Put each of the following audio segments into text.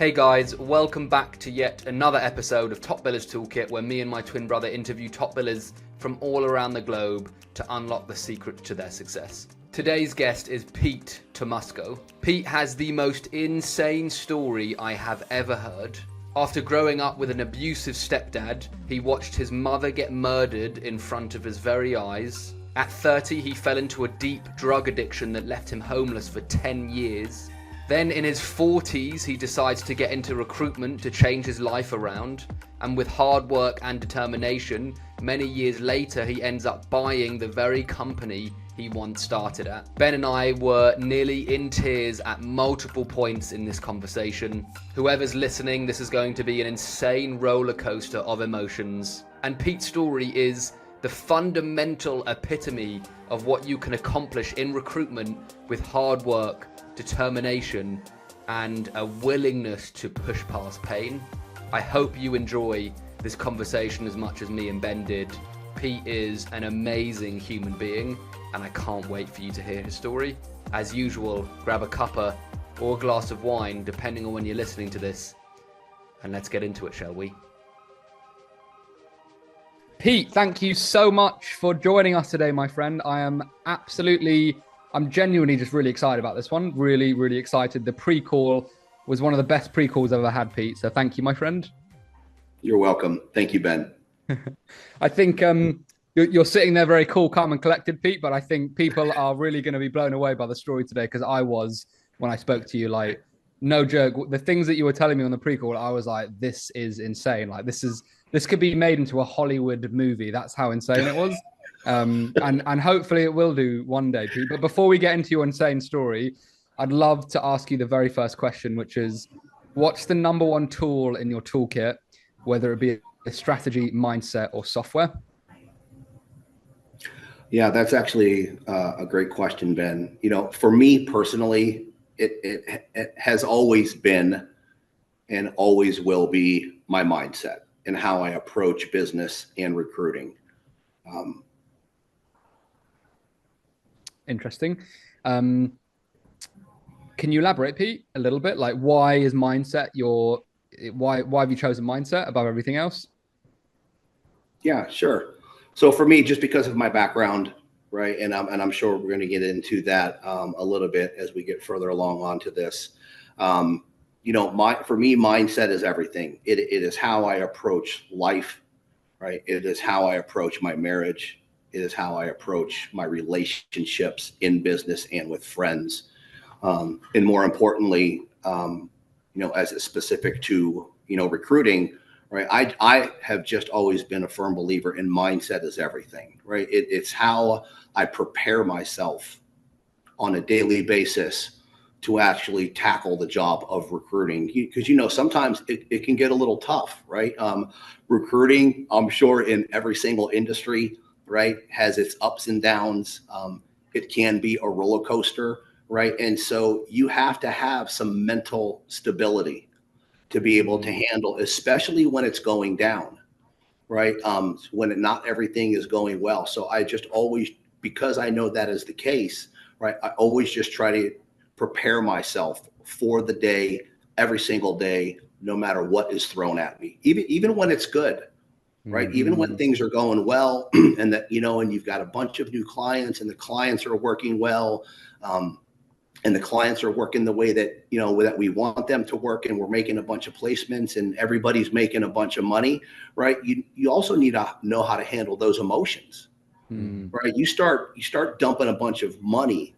Hey guys, welcome back to yet another episode of Top Billers Toolkit, where me and my twin brother interview top billers from all around the globe to unlock the secret to their success. Today's guest is Pete Tasco. Pete has the most insane story I have ever heard. After growing up with an abusive stepdad, he watched his mother get murdered in front of his very eyes. At 30, he fell into a deep drug addiction that left him homeless for 10 years. Then in his 40's, he decides to get into recruitment to change his life around. And with hard work and determination, many years later, he ends up buying the very company he once started at. Ben and I were nearly in tears at multiple points in this conversation. Whoever's listening, this is going to be an insane roller coaster of emotions. And Pete's story is the fundamental epitome of what you can accomplish in recruitment with hard work, determination, and a willingness to push past pain. I hope you enjoy this conversation as much as me and Ben did. Pete is an amazing human being, and I can't wait for you to hear his story. As usual, grab a cuppa or a glass of wine, depending on when you're listening to this, and let's get into it, shall we? Pete, thank you so much for joining us today, my friend. I'm genuinely just really excited about this one. Really, really excited. The pre-call was one of the best pre-calls I've ever had, Pete. So thank you, my friend. You're welcome. Thank you, Ben. I think you're sitting there very cool, calm and collected, Pete, but I think people are really going to be blown away by the story today, because I was, when I spoke to you, like, no joke. The things that you were telling me on the pre-call, I was like, this is insane. Like, this could be made into a Hollywood movie. That's how insane it was. And hopefully it will do one day, Pete. But before we get into your insane story, I'd love to ask you the very first question, which is, what's the number one tool in your toolkit, whether it be a strategy, mindset, or software? Yeah, that's actually a great question, Ben. You know, for me personally, it has always been and always will be my mindset and how I approach business and recruiting. Interesting. Can you elaborate, Pete, a little bit? Like, why is mindset why have you chosen mindset above everything else? Yeah, sure. So for me, just because of my background, right, and I'm sure we're going to get into that a little bit as we get further along onto this. For me, mindset is everything. It is how I approach life, right? It is how I approach my marriage. It is how I approach my relationships in business and with friends. And more importantly, as it's specific to, recruiting, right? I have just always been a firm believer in mindset is everything, right? It's how I prepare myself on a daily basis to actually tackle the job of recruiting. Because, sometimes it can get a little tough, right? Recruiting, I'm sure in every single industry, right, has its ups and downs. It can be a roller coaster, right? And so you have to have some mental stability to be able to handle, especially when it's going down, right? When not everything is going well. So I just always, because I know that is the case, right, I always just try to prepare myself for the day, every single day, no matter what is thrown at me, even when it's good. Right. Mm-hmm. Even when things are going well and that, and you've got a bunch of new clients and the clients are working well, and the clients are working the way that, that we want them to work, and we're making a bunch of placements and everybody's making a bunch of money. Right. You also need to know how to handle those emotions. Right. You start dumping a bunch of money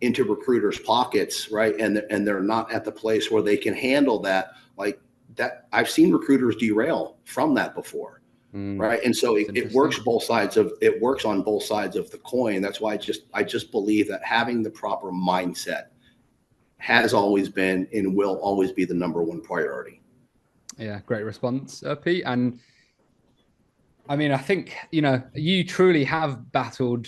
into recruiters' pockets. Right. And they're not at the place where they can handle that. Like, that I've seen recruiters derail from that before. Right. And so it works on both sides of the coin. That's why I just believe that having the proper mindset has always been and will always be the number one priority. Yeah. Great response, Pete. And I mean, I think, you truly have battled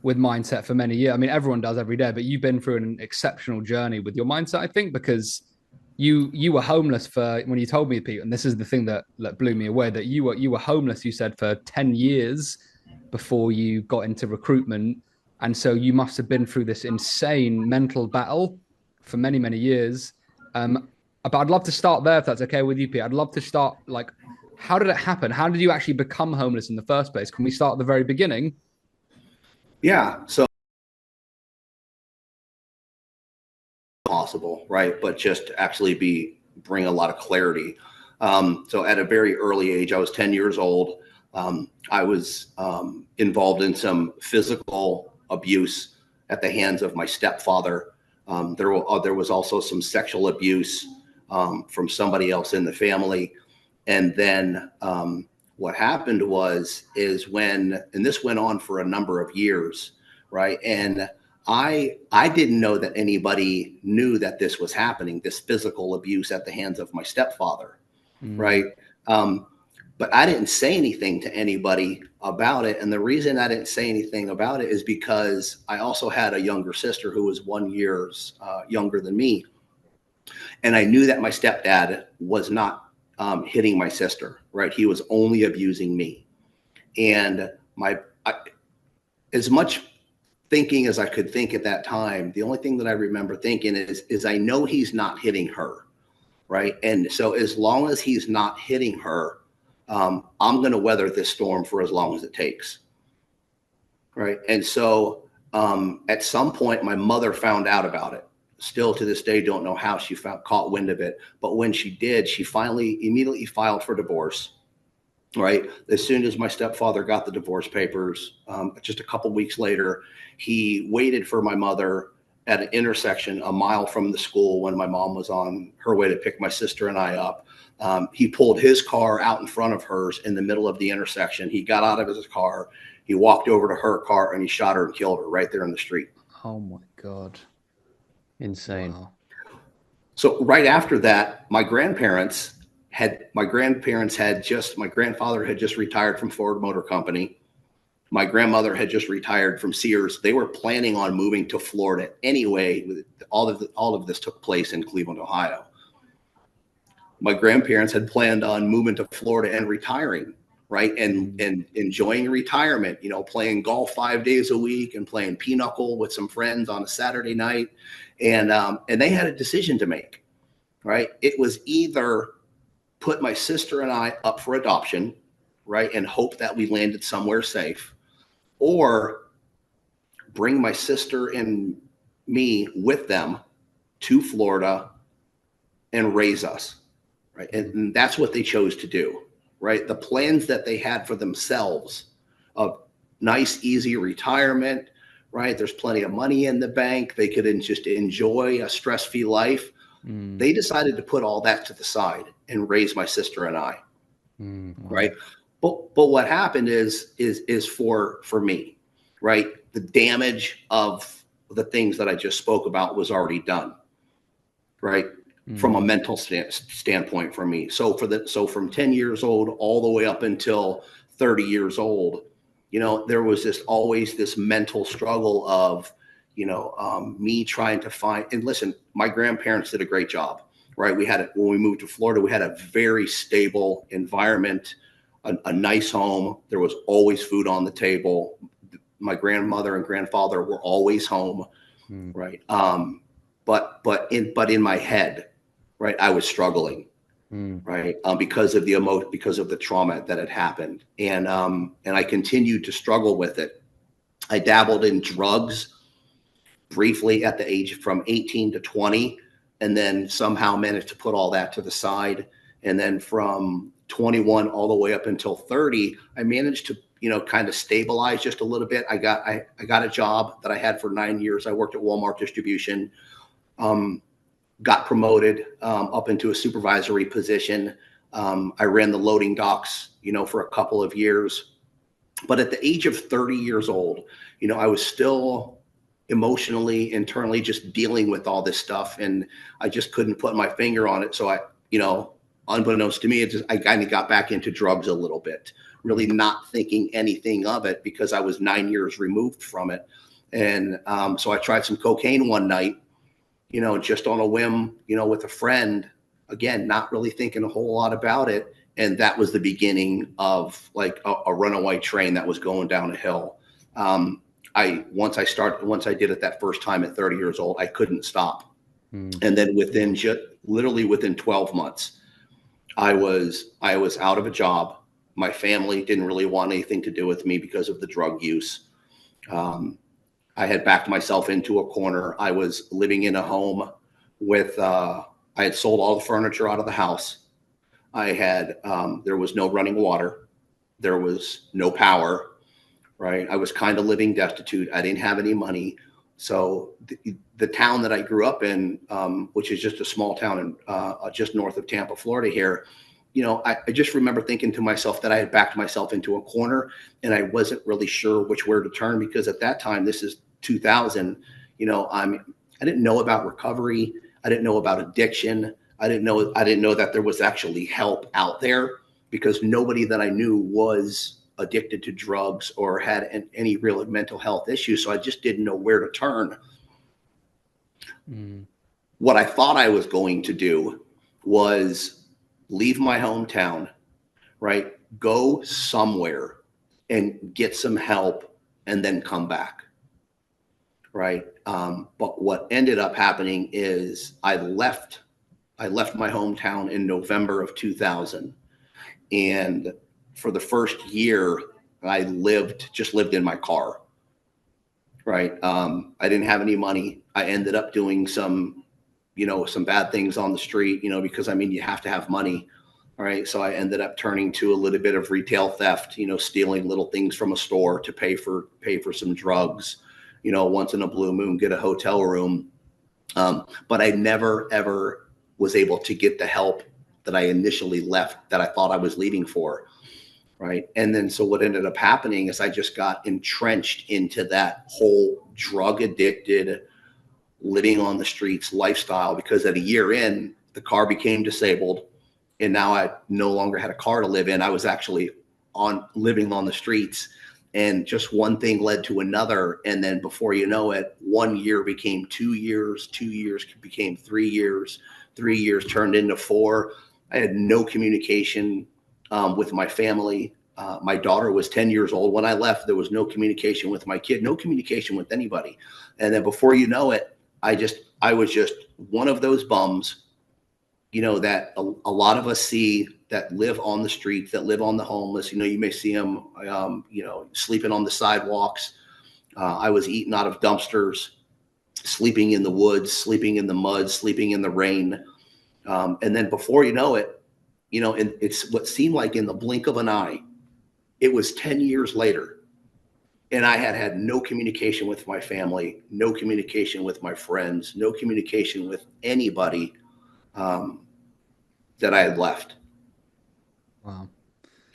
with mindset for many years. I mean, everyone does every day, but you've been through an exceptional journey with your mindset, I think, because you were homeless for, when you told me, Pete, and this is the thing that blew me away, that you were homeless, you said, for 10 years before you got into recruitment. And so you must have been through this insane mental battle for many, many years. But I'd love to start there if that's okay with you, Pete. I'd love to start, like, how did it happen? How did you actually become homeless in the first place? Can we start at the very beginning? Yeah. So possible, right? But just to actually bring a lot of clarity. So at a very early age, I was 10 years old. I was involved in some physical abuse at the hands of my stepfather. There was also some sexual abuse from somebody else in the family. And then what happened and this went on for a number of years, right? And I didn't know that anybody knew that this was happening, this physical abuse at the hands of my stepfather, right? But I didn't say anything to anybody about it. And the reason I didn't say anything about it is because I also had a younger sister who was 1 year younger than me. And I knew that my stepdad was not hitting my sister, right? He was only abusing me. And as much thinking as I could think at that time, the only thing that I remember thinking is I know he's not hitting her, right? And so as long as he's not hitting her, I'm going to weather this storm for as long as it takes, right? And so at some point, my mother found out about it. Still to this day, don't know how she caught wind of it. But when she did, she immediately filed for divorce. Right. As soon as my stepfather got the divorce papers, just a couple weeks later, he waited for my mother at an intersection a mile from the school when my mom was on her way to pick my sister and I up. He pulled his car out in front of hers in the middle of the intersection. He got out of his car. He walked over to her car and he shot her and killed her right there in the street. Oh my God. Insane. Wow. So right after that, my grandfather had just retired from Ford Motor Company. My grandmother had just retired from Sears. They were planning on moving to Florida anyway. All of this took place in Cleveland, Ohio. My grandparents had planned on moving to Florida and retiring, right? And enjoying retirement, playing golf 5 days a week and playing pinochle with some friends on a Saturday night. And they had a decision to make, right? It was either put my sister and I up for adoption, right, and hope that we landed somewhere safe, or bring my sister and me with them to Florida and raise us, right? And that's what they chose to do, right? The plans that they had for themselves of nice, easy retirement, right? There's plenty of money in the bank. They could just enjoy a stress-free life. They decided to put all that to the side and raise my sister and I, right? But what happened is for me, right? The damage of the things that I just spoke about was already done, right? From a mental standpoint for me. So from 10 years old all the way up until 30 years old, there was always this mental struggle of, me trying to find, and listen, my grandparents did a great job, right? When we moved to Florida, we had a very stable environment, a nice home. There was always food on the table. My grandmother and grandfather were always home, right? But in my head, right, I was struggling, right, because of the trauma that had happened, and I continued to struggle with it. I dabbled in drugs briefly at the age from 18 to 20, and then somehow managed to put all that to the side. And then from 21 all the way up until 30, I managed to, kind of stabilize just a little bit. I got a job that I had for 9 years. I worked at Walmart distribution, got promoted up into a supervisory position. I ran the loading docks, for a couple of years. But at the age of 30 years old, I was still emotionally, internally just dealing with all this stuff. And I just couldn't put my finger on it. So unbeknownst to me, I kind of got back into drugs a little bit, really not thinking anything of it because I was 9 years removed from it. And so I tried some cocaine one night, just on a whim, with a friend, again, not really thinking a whole lot about it. And that was the beginning of like a runaway train that was going down a hill. Once I did it that first time at 30 years old, I couldn't stop. And then literally within 12 months, I was out of a job. My family didn't really want anything to do with me because of the drug use. I had backed myself into a corner. I was living in a home with, I had sold all the furniture out of the house. I had, there was no running water. There was no power, right? I was kind of living destitute. I didn't have any money. So the town that I grew up in, which is just a small town in, just north of Tampa, Florida here, I just remember thinking to myself that I had backed myself into a corner and I wasn't really sure which way to turn, because at that time, this is 2000, I didn't know about recovery. I didn't know about addiction. I didn't know that there was actually help out there, because nobody that I knew was addicted to drugs or had any real mental health issues. So I just didn't know where to turn. What I thought I was going to do was leave my hometown, right? Go somewhere and get some help and then come back, right? But what ended up happening is I left my hometown in November of 2000. And for the first year, I just lived in my car, right? I didn't have any money. I ended up doing some bad things on the street, because you have to have money. All right. So I ended up turning to a little bit of retail theft, stealing little things from a store to pay for some drugs, once in a blue moon, get a hotel room. But I never, ever was able to get the help that I initially left, that I thought I was leaving for. Right. And then so what ended up happening is I just got entrenched into that whole drug addicted, living on the streets lifestyle, because at a year in, the car became disabled and now I no longer had a car to live in. I was actually living on the streets, and just one thing led to another. And then before you know it, 1 year became 2 years, 2 years became 3 years, 3 years turned into 4. I had no communication with my family. My daughter was 10 years old when I left. There was no communication with my kid, no communication with anybody. And then before you know it, I was just one of those bums, that a lot of us see, that live on the streets, that live on the homeless. You may see them, sleeping on the sidewalks. I was eating out of dumpsters, sleeping in the woods, sleeping in the mud, sleeping in the rain. And then before you know it, and it's what seemed like in the blink of an eye, it was 10 years later. And I had no communication with my family, no communication with my friends, no communication with anybody that I had left. Wow.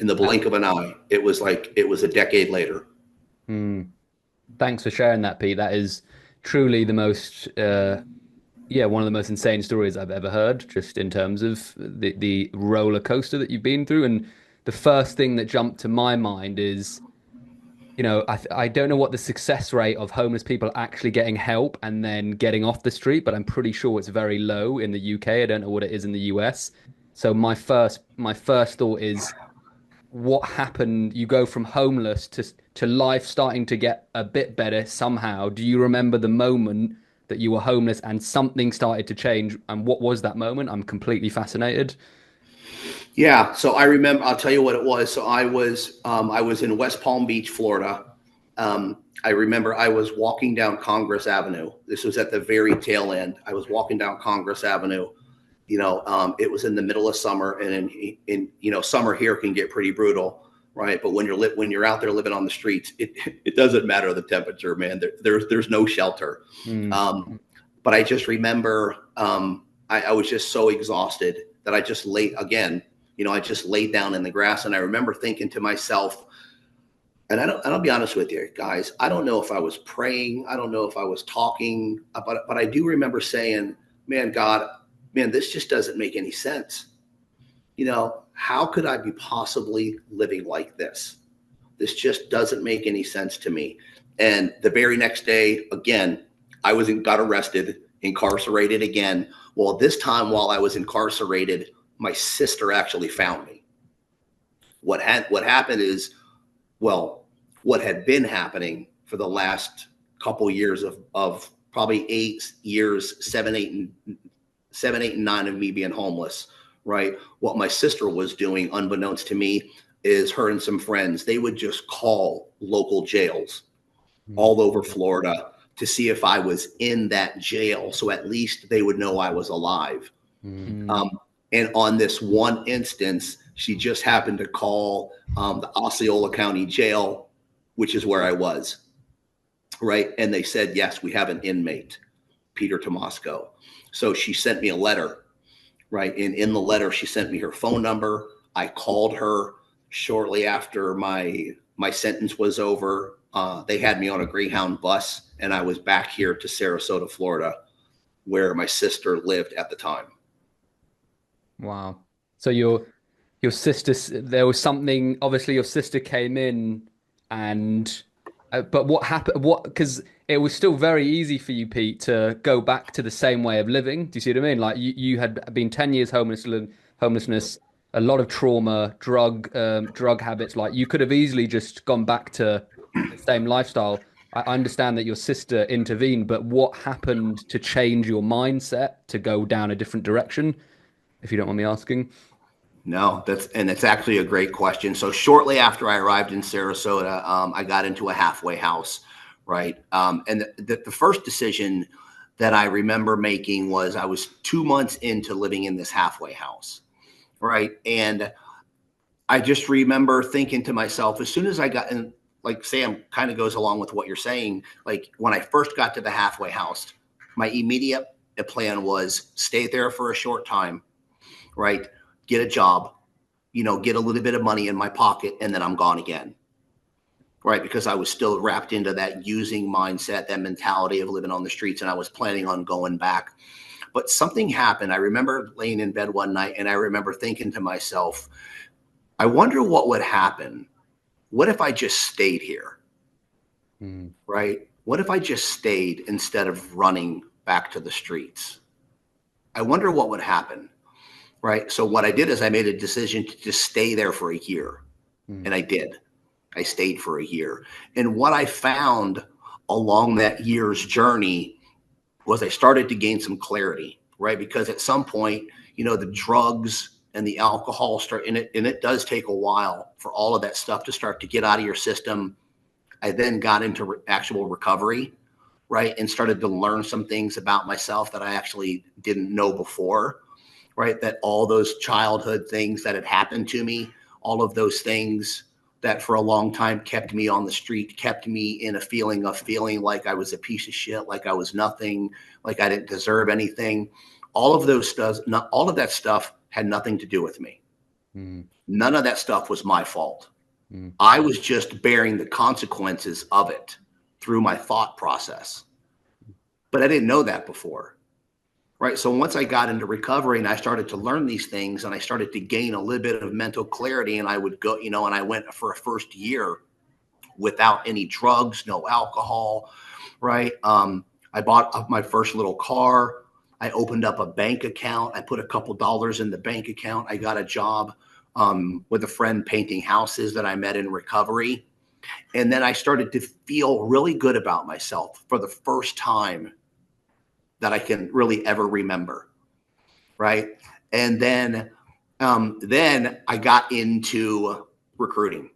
In the blink of an eye. It was like it was a decade later. Thanks for sharing that, Pete. That is truly the most, one of the most insane stories I've ever heard, just in terms of the roller coaster that you've been through. And the first thing that jumped to my mind is, I don't know what the success rate of homeless people actually getting help and then getting off the street, but I'm pretty sure it's very low in the UK. I don't know what it is in the US. So my first thought is, what happened? You go from homeless to life starting to get a bit better somehow. Do you remember the moment that you were homeless and something started to change? And what was that moment? I'm completely fascinated. Yeah. So I remember, I'll tell you what it was. So I was in West Palm Beach, Florida. I remember I was walking down Congress Avenue. This was at the very tail end. I was walking down Congress Avenue. It was in the middle of summer, and in summer here can get pretty brutal, right? But when you're out there living on the streets, it doesn't matter the temperature, man. There's no shelter. But I just remember I was just so exhausted that I just laid down in the grass, and I remember thinking to myself, and I'll be honest with you guys, I don't know if I was praying, I don't know if I was talking, but I do remember saying, man, God, this just doesn't make any sense. How could I be possibly living like this? This just doesn't make any sense to me. And the very next day, again, got arrested, incarcerated again. Well, this time while I was incarcerated, my sister actually found me. What happened is, what had been happening for the last couple years of probably 8 years, 7, 8, and 9 of me being homeless, right? What my sister was doing, unbeknownst to me, is her and some friends, they would just call local jails all over Florida to see if I was in that jail. So at least they would know I was alive. And on this one instance, she just happened to call the Osceola County Jail, which is where I was, right? And they said, yes, we have an inmate, Peter Tasco. So she sent me a letter, right? And in the letter, she sent me her phone number. I called her shortly after my sentence was over. They had me on a Greyhound bus, and I was back here to Sarasota, Florida, where my sister lived at the time. Wow. So your sister, there was something, obviously your sister came in and, but what happened, because it was still very easy for you, Pete, to go back to the same way of living. Do you see what I mean? Like you had been 10 years homelessness, a lot of trauma, drug habits. Like you could have easily just gone back to the same lifestyle. I understand that your sister intervened, but what happened to change your mindset to go down a different direction, if you don't mind me asking? No, it's actually a great question. So shortly after I arrived in Sarasota, I got into a halfway house, right? And the first decision that I remember making was I was 2 months into living in this halfway house, right? And I just remember thinking to myself, as soon as I got in, like Sam kind of goes along with what you're saying, like when I first got to the halfway house, my immediate plan was stay there for a short time, right? Get a job, get a little bit of money in my pocket, and then I'm gone again, right? Because I was still wrapped into that using mindset, that mentality of living on the streets, and I was planning on going back. But something happened. I remember laying in bed one night, and I remember thinking to myself, I wonder what would happen. What if I just stayed here, right? What if I just stayed instead of running back to the streets? I wonder what would happen. Right. So what I did is I made a decision to just stay there for a year. And I did. I stayed for a year. And what I found along that year's journey was I started to gain some clarity, right? Because at some point, the drugs and the alcohol start in it, and it does take a while for all of that stuff to start to get out of your system. I then got into actual recovery, right? And started to learn some things about myself that I actually didn't know before. Right, that all those childhood things that had happened to me, all of those things that for a long time kept me on the street, kept me in a feeling like I was a piece of shit, like I was nothing, like I didn't deserve anything. All of that stuff had nothing to do with me. None of that stuff was my fault. I was just bearing the consequences of it through my thought process. But I didn't know that before. Right. So once I got into recovery and I started to learn these things and I started to gain a little bit of mental clarity, and I would go, and I went for a first year without any drugs, no alcohol. Right. I bought my first little car. I opened up a bank account. I put a couple dollars in the bank account. I got a job with a friend painting houses that I met in recovery. And then I started to feel really good about myself for the first time that I can really ever remember, right? And then I got into recruiting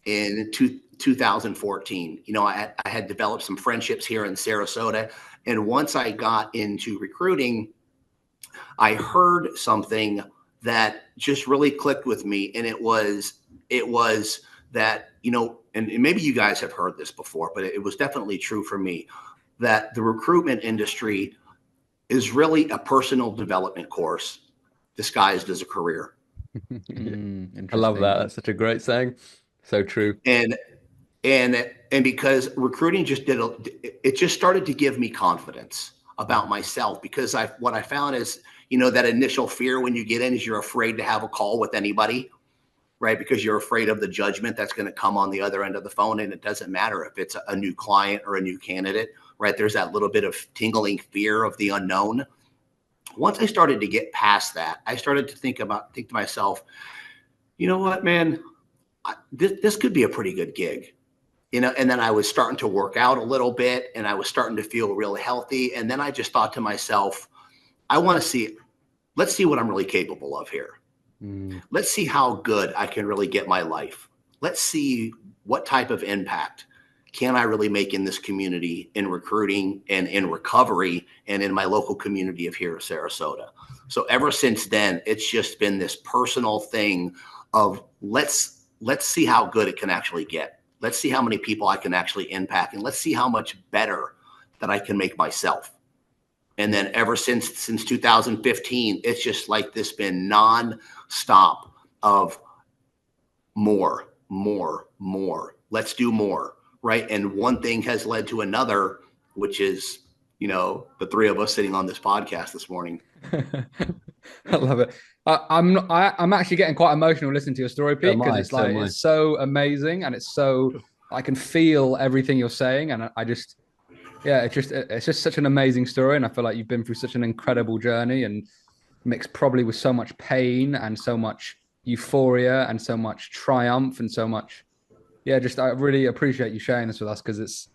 in 2014. I had developed some friendships here in Sarasota, and once I got into recruiting, I heard something that just really clicked with me, and it was that and maybe you guys have heard this before, but it was definitely true for me, that the recruitment industry is really a personal development course disguised as a career. I love that. That's such a great saying. So true. And because recruiting it just started to give me confidence about myself, because what I found is, that initial fear when you get in is you're afraid to have a call with anybody, right? Because you're afraid of the judgment that's going to come on the other end of the phone. And it doesn't matter if it's a new client or a new candidate, right? There's that little bit of tingling fear of the unknown. Once I started to get past that, I started to think to myself, you know what, man, this could be a pretty good gig and then I was starting to work out a little bit, and I was starting to feel really healthy. And then I just thought to myself, let's see what I'm really capable of here. Let's see how good I can really get my life. Let's see what type of impact can I really make in this community, in recruiting and in recovery, and in my local community of here in Sarasota. So ever since then, it's just been this personal thing of let's see how good it can actually get. Let's see how many people I can actually impact, and let's see how much better that I can make myself. And then ever since 2015, it's just like this been non-stop of more. Let's do more, right? And one thing has led to another, which is, the three of us sitting on this podcast this morning. I love it. I'm actually getting quite emotional listening to your story, Pete, because it's so amazing, and I can feel everything you're saying, and it's just such an amazing story, and I feel like you've been through such an incredible journey, and mixed probably with so much pain and so much euphoria and so much triumph and so much. I really appreciate you sharing this with us, because it's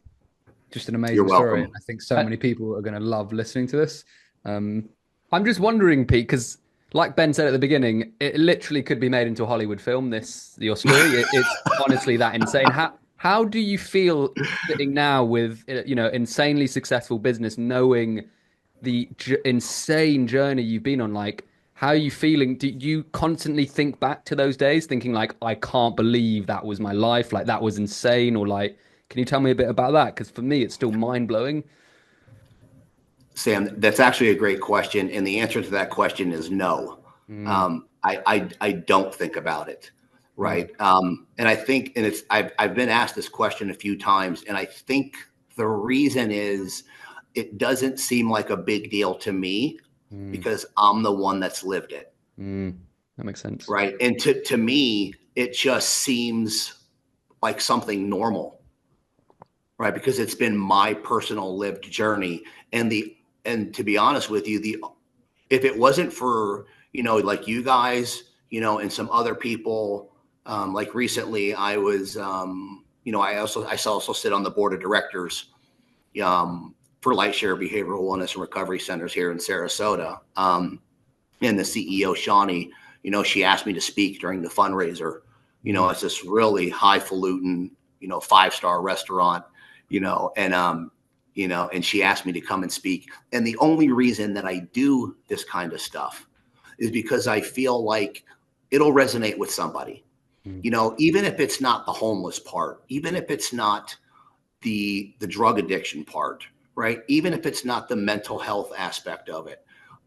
just an amazing story. And I think so many people are going to love listening to this. I'm just wondering, Pete, because like Ben said at the beginning, it literally could be made into a Hollywood film. Your story, it's honestly that insane. How do you feel sitting now with insanely successful business, knowing the insane journey you've been on? Like, how are you feeling? Do you constantly think back to those days, thinking like, I can't believe that was my life, like that was insane, or like, can you tell me a bit about that? Because for me, it's still mind blowing. Sam, that's actually a great question, and the answer to that question is no. I don't think about it, right? And I think, and I've been asked this question a few times, and I think the reason is it doesn't seem like a big deal to me because I'm the one that's lived it. That makes sense, right? And to me, it just seems like something normal, right? Because it's been my personal lived journey, and to be honest with you, if it wasn't for, like you guys, and some other people, like recently I was, I also sit on the board of directors for Lightshare Behavioral Wellness and Recovery Centers here in Sarasota. And the CEO, Shawnee, she asked me to speak during the fundraiser. It's this really highfalutin, 5-star restaurant, and she asked me to come and speak. And the only reason that I do this kind of stuff is because I feel like it'll resonate with somebody, even if it's not the homeless part, even if it's not the drug addiction part, right? Even if it's not the mental health aspect of it,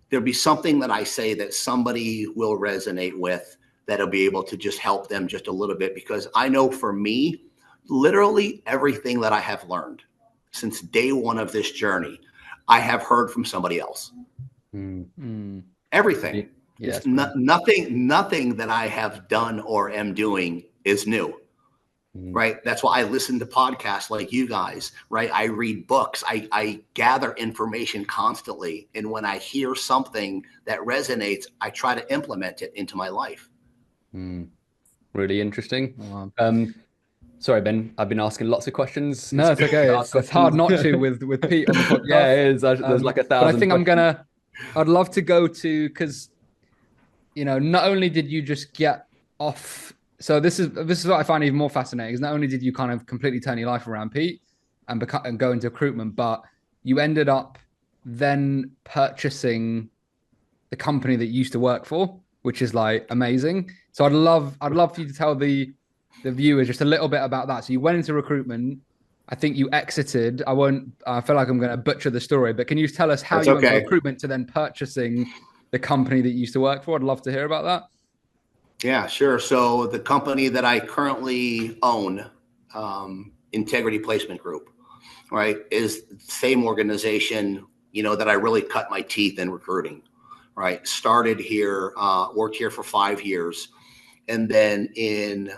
there'll be something that I say that somebody will resonate with, that'll be able to just help them just a little bit. Because I know for me, literally everything that I have learned since day one of this journey, I have heard from somebody else. Everything. Yes, nothing that I have done or am doing is new. Right. That's why I listen to podcasts like you guys, right? I read books. I gather information constantly. And when I hear something that resonates, I try to implement it into my life. Really interesting. Sorry, Ben, I've been asking lots of questions. No, it's okay. It's hard not to with Pete on the podcast. Yeah, it is. There's like 1,000. But I think I'd love to go to, because, not only did you just get off. So this is what I find even more fascinating, is not only did you kind of completely turn your life around, Pete, and go into recruitment, but you ended up then purchasing the company that you used to work for, which is like amazing. So I'd love for you to tell the viewers just a little bit about that. So you went into recruitment. I think you exited. I feel like I'm going to butcher the story, but can you tell us how you went from recruitment to then purchasing the company that you used to work for? I'd love to hear about that. Yeah, sure. So the company that I currently own, Integrity Placement Group, right, is the same organization, that I really cut my teeth in recruiting, right? Started here, worked here for 5 years. And then in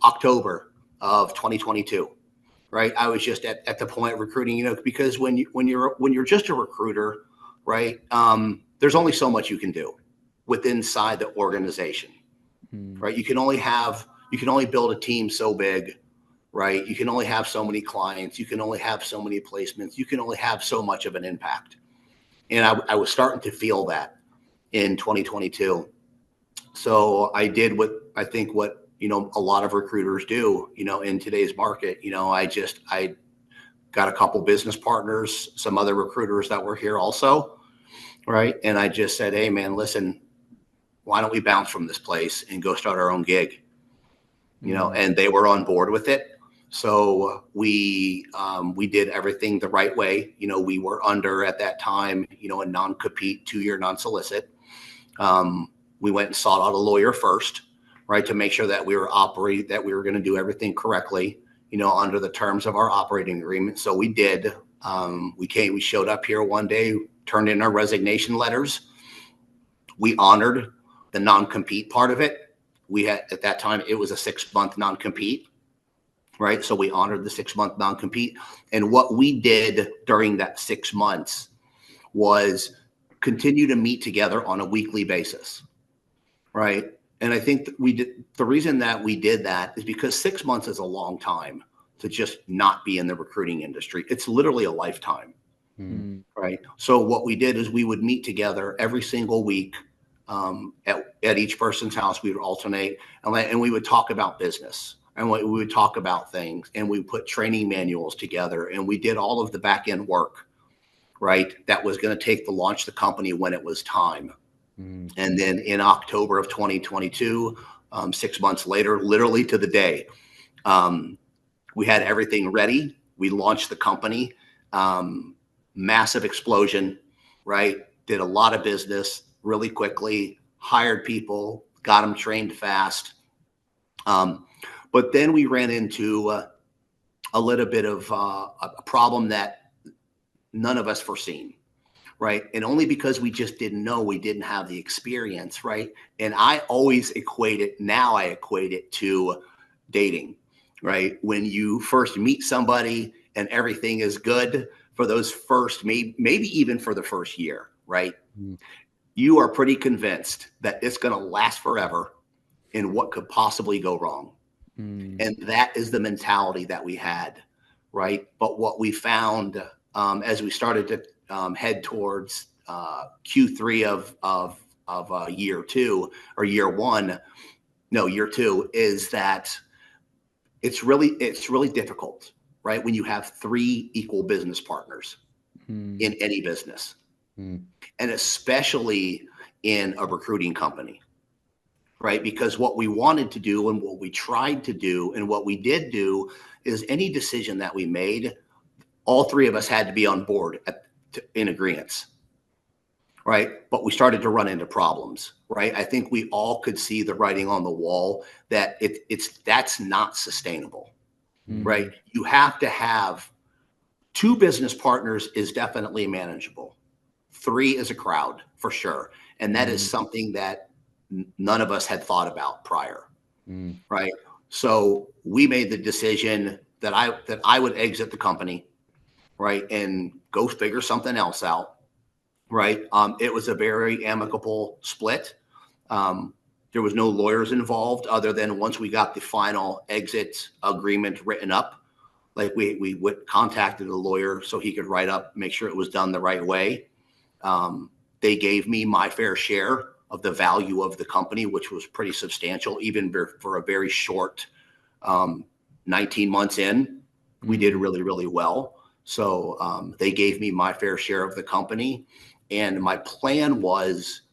October of 2022, right, I was just at the point of recruiting, because when you're just a recruiter, right, there's only so much you can do inside the organization, right? You can only build a team so big, right? You can only have so many clients. You can only have so many placements. You can only have so much of an impact. And I was starting to feel that in 2022. So I did what I think a lot of recruiters do, in today's market. I got a couple business partners, some other recruiters that were here also, right? And I just said, hey, man, listen, why don't we bounce from this place and go start our own gig? And they were on board with it. So we did everything the right way. We were under at that time, a non-compete, 2-year non-solicit. We went and sought out a lawyer first, right, to make sure that we were going to do everything correctly, under the terms of our operating agreement. So we did. We showed up here one day, turned in our resignation letters. We honored the non-compete part of it. We had, at that time, it was a 6-month non-compete, right? So we honored the 6-month non-compete. And what we did during that 6 months was continue to meet together on a weekly basis, right? And I think the reason that we did that is because 6 months is a long time to just not be in the recruiting industry. It's literally a lifetime, right? So what we did is we would meet together every single week at each person's house. We would alternate, and we would talk about business, and we would talk about things, and we put training manuals together, and we did all of the back end work, right? That was going to launch the company when it was time. And then in October of 2022, 6 months later, literally to the day, we had everything ready. We launched the company, massive explosion, right? Did a lot of business really quickly, hired people, got them trained fast. But then we ran into a little bit of a problem that none of us foreseen, right? And only because we just didn't know, we didn't have the experience, right? And I always equate it to dating, right? When you first meet somebody and everything is good for those first, maybe even for the first year, right? You are pretty convinced that it's going to last forever and what could possibly go wrong. And that is the mentality that we had, right? But what we found as we started to head towards Q3 of year two or year two is that it's really difficult, right? When you have 3 equal business partners in any business. And especially in a recruiting company, right? Because what we wanted to do and what we tried to do and what we did do is any decision that we made, all 3 of us had to be on board in agreement, right? But we started to run into problems, right? I think we all could see the writing on the wall that that's not sustainable, right? You have to have 2 business partners is definitely manageable. 3 is a crowd for sure. And that is something that none of us had thought about prior. Right. So we made the decision that I would exit the company, right, and go figure something else out. Right. It was a very amicable split. There was no lawyers involved other than once we got the final exit agreement written up, like we contacted a lawyer so he could write up, make sure it was done the right way. They gave me my fair share of the value of the company, which was pretty substantial, even for a very short 19 months in. We did really, really well. So they gave me my fair share of the company. And my plan was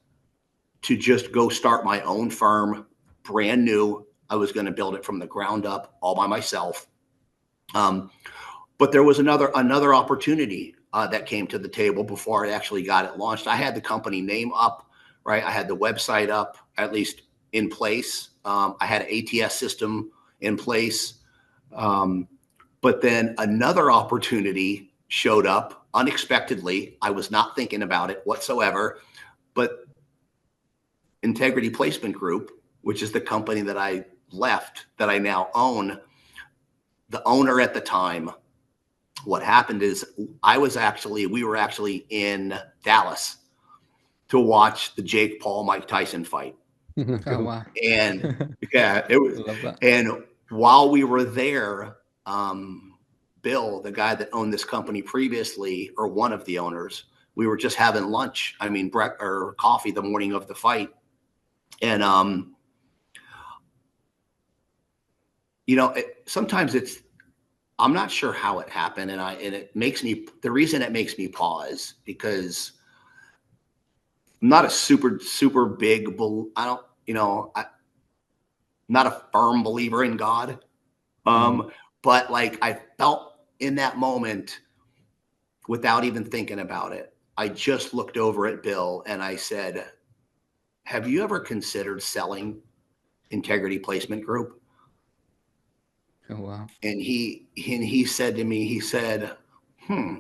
to just go start my own firm, brand new. I was going to build it from the ground up all by myself. But there was another opportunity that came to the table before I actually got it launched. I had the company name up, right? I had the website up, at least in place. I had an ATS system in place. But then another opportunity showed up unexpectedly. I was not thinking about it whatsoever. But Integrity Placement Group, which is the company that I left, that I now own, the owner at the time, what happened is we were actually in Dallas to watch the Jake Paul Mike Tyson fight. Oh, wow. And yeah, it was. Love that. And while we were there, Bill, the guy that owned this company previously, or one of the owners, we were just having lunch. I mean, or coffee the morning of the fight. And, sometimes I'm not sure how it happened. And the reason it makes me pause, because I'm not a super big, I'm not a firm believer in God. But like, I felt in that moment, without even thinking about it, I just looked over at Bill and I said, have you ever considered selling Integrity Placement Group? Oh, wow. And he said to me, he said,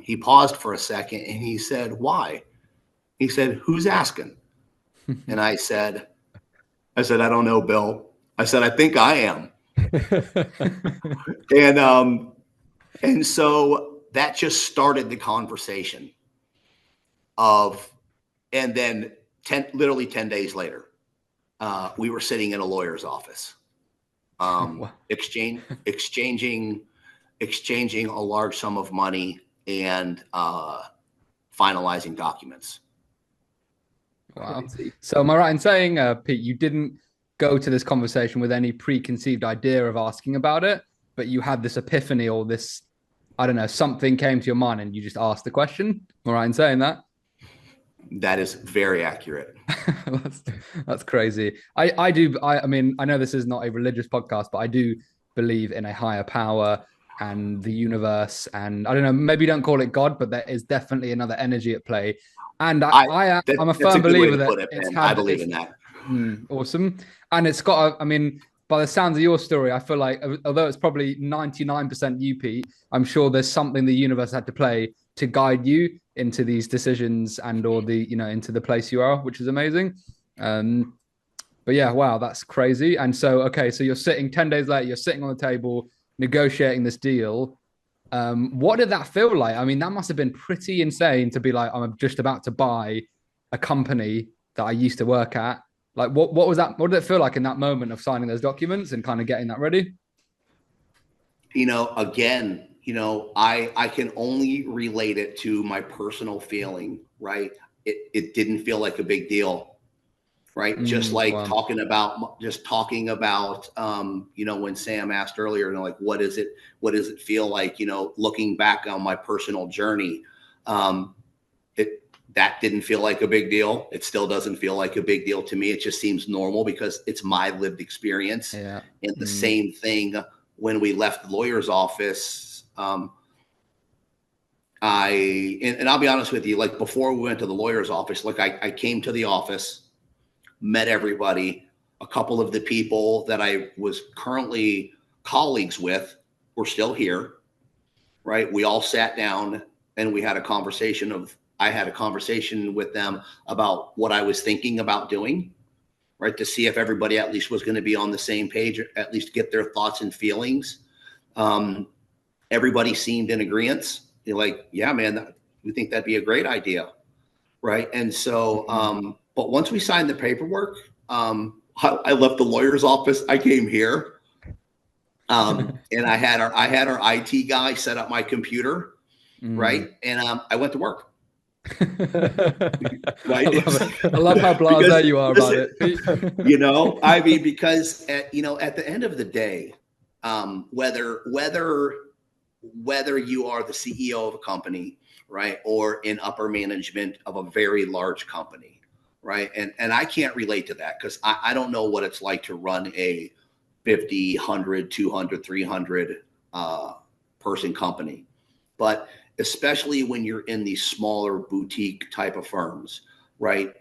he paused for a second and he said, why? He said, who's asking? And I said, I don't know, Bill. I said, I think I am. And so that just started the conversation and then literally 10 days later, we were sitting in a lawyer's office, Wow. exchanging a large sum of money and finalizing documents. Wow. So am I right in saying, Pete, you didn't go to this conversation with any preconceived idea of asking about it, but you had this epiphany or this, I don't know, something came to your mind and you just asked the question? Am I right in saying that? That is very accurate. That's crazy. I mean, I know this is not a religious podcast, but I do believe in a higher power and the universe. And I don't know, maybe don't call it God, but there is definitely another energy at play. And I'm a firm believer that I believe in that. Awesome. And it's got, I mean, by the sounds of your story, I feel like, although it's probably 99% you, Pete, I'm sure there's something the universe had to play to guide you into these decisions or into the place you are, which is amazing. But yeah, wow, that's crazy. And so, okay, so you're sitting 10 days later, you're sitting on the table negotiating this deal. What did that feel like? I mean, that must have been pretty insane to be like, I'm just about to buy a company that I used to work at. Like, what was that? What did it feel like in that moment of signing those documents and kind of getting that ready? Again, I can only relate it to my personal feeling, right? It didn't feel like a big deal, right? Just like wow. talking about, when Sam asked earlier, like, what does it feel like, looking back on my personal journey, that didn't feel like a big deal. It still doesn't feel like a big deal to me. It just seems normal because it's my lived experience. Yeah. And the same thing when we left the lawyer's office, and I'll be honest with you, like before we went to the lawyer's office, like I came to the office, met everybody. A couple of the people that I was currently colleagues with were still here, right? We all sat down and we had a conversation I had a conversation with them about what I was thinking about doing, right? To see if everybody at least was going to be on the same page, or at least get their thoughts and feelings. Everybody seemed in agreement. You're like, yeah, man, we think that'd be a great idea. Right. And so, but once we signed the paperwork, I left the lawyer's office. I came here, and I had our IT guy set up my computer. Right. And I went to work. Right. I love how blasé you are about it. I mean, because at the end of the day, whether you are the CEO of a company, right, or in upper management of a very large company, right, and I can't relate to that because I don't know what it's like to run a 50, 100, 200, 300 person company, but especially when you're in these smaller boutique type of firms, right?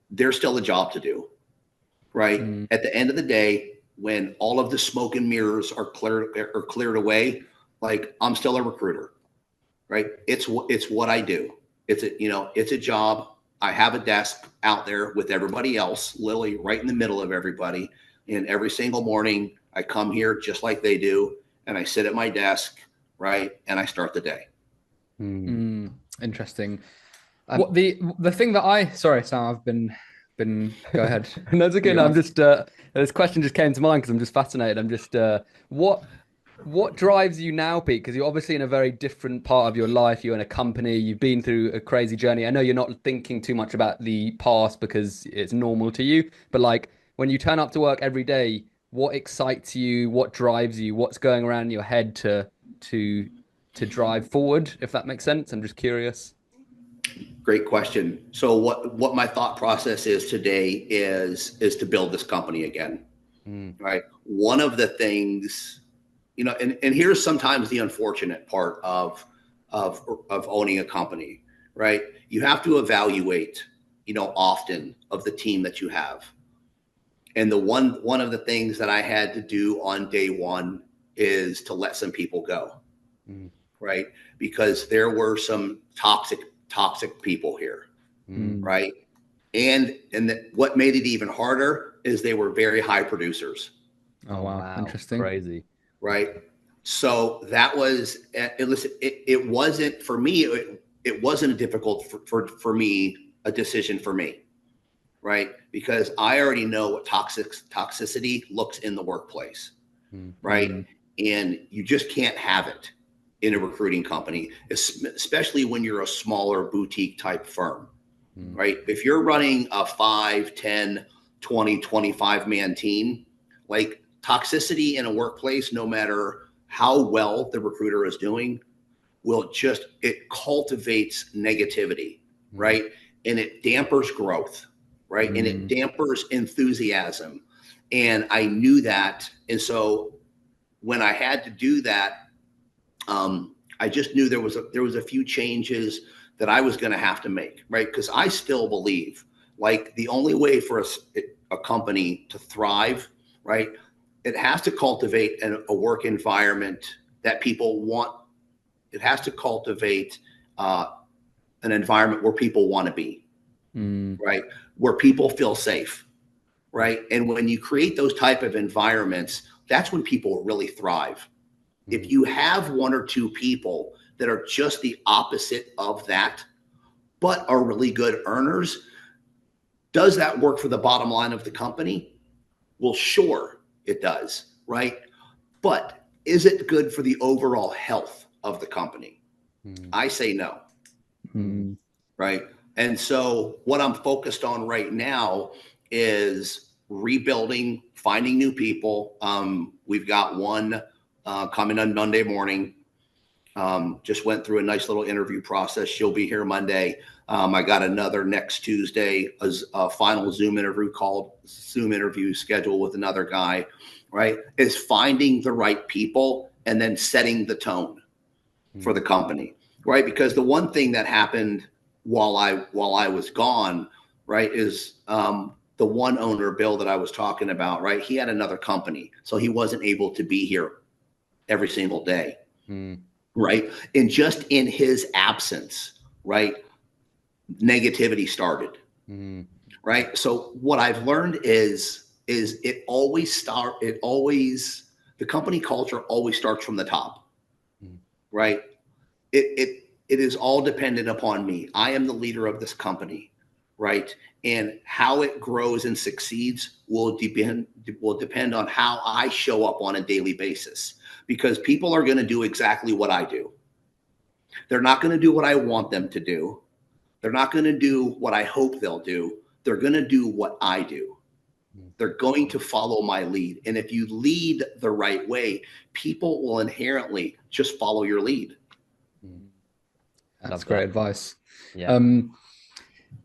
There's still a job to do, right? At the end of the day, when all of the smoke and mirrors are cleared away, like I'm still a recruiter, right? It's what I do. It's a job. I have a desk out there with everybody else, literally right in the middle of everybody. And every single morning I come here just like they do. And I sit at my desk, right? And I start the day. Interesting. What the thing that sorry, Sam, I've been go ahead. No, it's okay. No, I'm just this question just came to mind because I'm just fascinated. I'm just what What drives you now, Pete? Because you're obviously in a very different part of your life. You're in a company, you've been through a crazy journey. I know you're not thinking too much about the past because it's normal to you, but like when you turn up to work every day, what excites you? What drives you? What's going around in your head to to drive forward, if that makes sense? I'm just curious. Great question. So what my thought process is today is to build this company again, Mm, right? One of the things, and here's sometimes the unfortunate part of owning a company, right? You have to evaluate, often of the team that you have. And one of the things that I had to do on day one is to let some people go, mm, right? Because there were some toxic people here, mm. right? And what made it even harder is they were very high producers, Oh, Oh wow. wow, Interesting. crazy. right? So that was it wasn't for me. It wasn't a difficult for me a decision for me, right? Because I already know what toxicity looks in the workplace, Mm, right? Mm. And you just can't have it in a recruiting company, especially when you're a smaller boutique type firm, mm, right? If you're running a 5, 10, 20, 25 man team, like toxicity in a workplace, no matter how well the recruiter is doing, it cultivates negativity, mm, right? And it dampers growth, right? And it Mm. dampers enthusiasm. And I knew that. And so when I had to do that, I just knew there was a few changes that I was going to have to make, right? Because I still believe, like, the only way for a company to thrive, right, it has to cultivate a work environment that people want. It has to cultivate uh, an environment where people want to be, Mm. right, where people feel safe, right. And when you create those type of environments, that's when people really thrive. If mm, you have one or two people that are just the opposite of that, but are really good earners, does that work for the bottom line of the company? Well, sure, it does, right? But is it good for the overall health of the company? mm, I say no, mm, Mm. right? And so what I'm focused on right now is rebuilding, finding new people. We've got one coming on Monday morning. Just went through a nice little interview process. She'll be here Monday. I got another next Tuesday, a final Zoom interview scheduled with another guy, right? Is finding the right people and then setting the tone for mm, the company, right? Because the one thing that happened while I was gone, right, is the one owner, Bill, that I was talking about, right? He had another company, so he wasn't able to be here every single day, mm, right? And just in his absence, right, negativity started, mm, right? So what I've learned is the company culture always starts from the top, mm, right? It is all dependent upon me. I am the leader of this company, right? And how it grows and succeeds will depend on how I show up on a daily basis, because people are going to do exactly what I do. They're not going to do what I want them to do. They're not going to do what I hope they'll do. They're going to do what I do. mm. They're going to follow my lead. And if you lead the right way, people will inherently just follow your lead. Mm. That's Love great that. advice. Yeah. Um,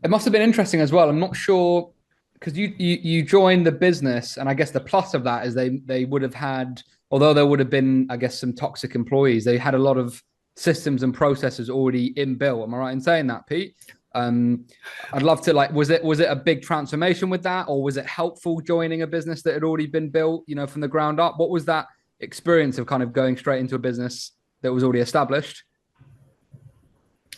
it must have been interesting as well. I'm not sure because you joined the business, and I guess the plus of that is they would have had, although there would have been, I guess, some toxic employees, they had a lot of systems and processes already inbuilt. Am I right in saying that, Pete? Um, I'd love to was it a big transformation with that, or was it helpful joining a business that had already been built, from the ground up? What was that experience of kind of going straight into a business that was already established?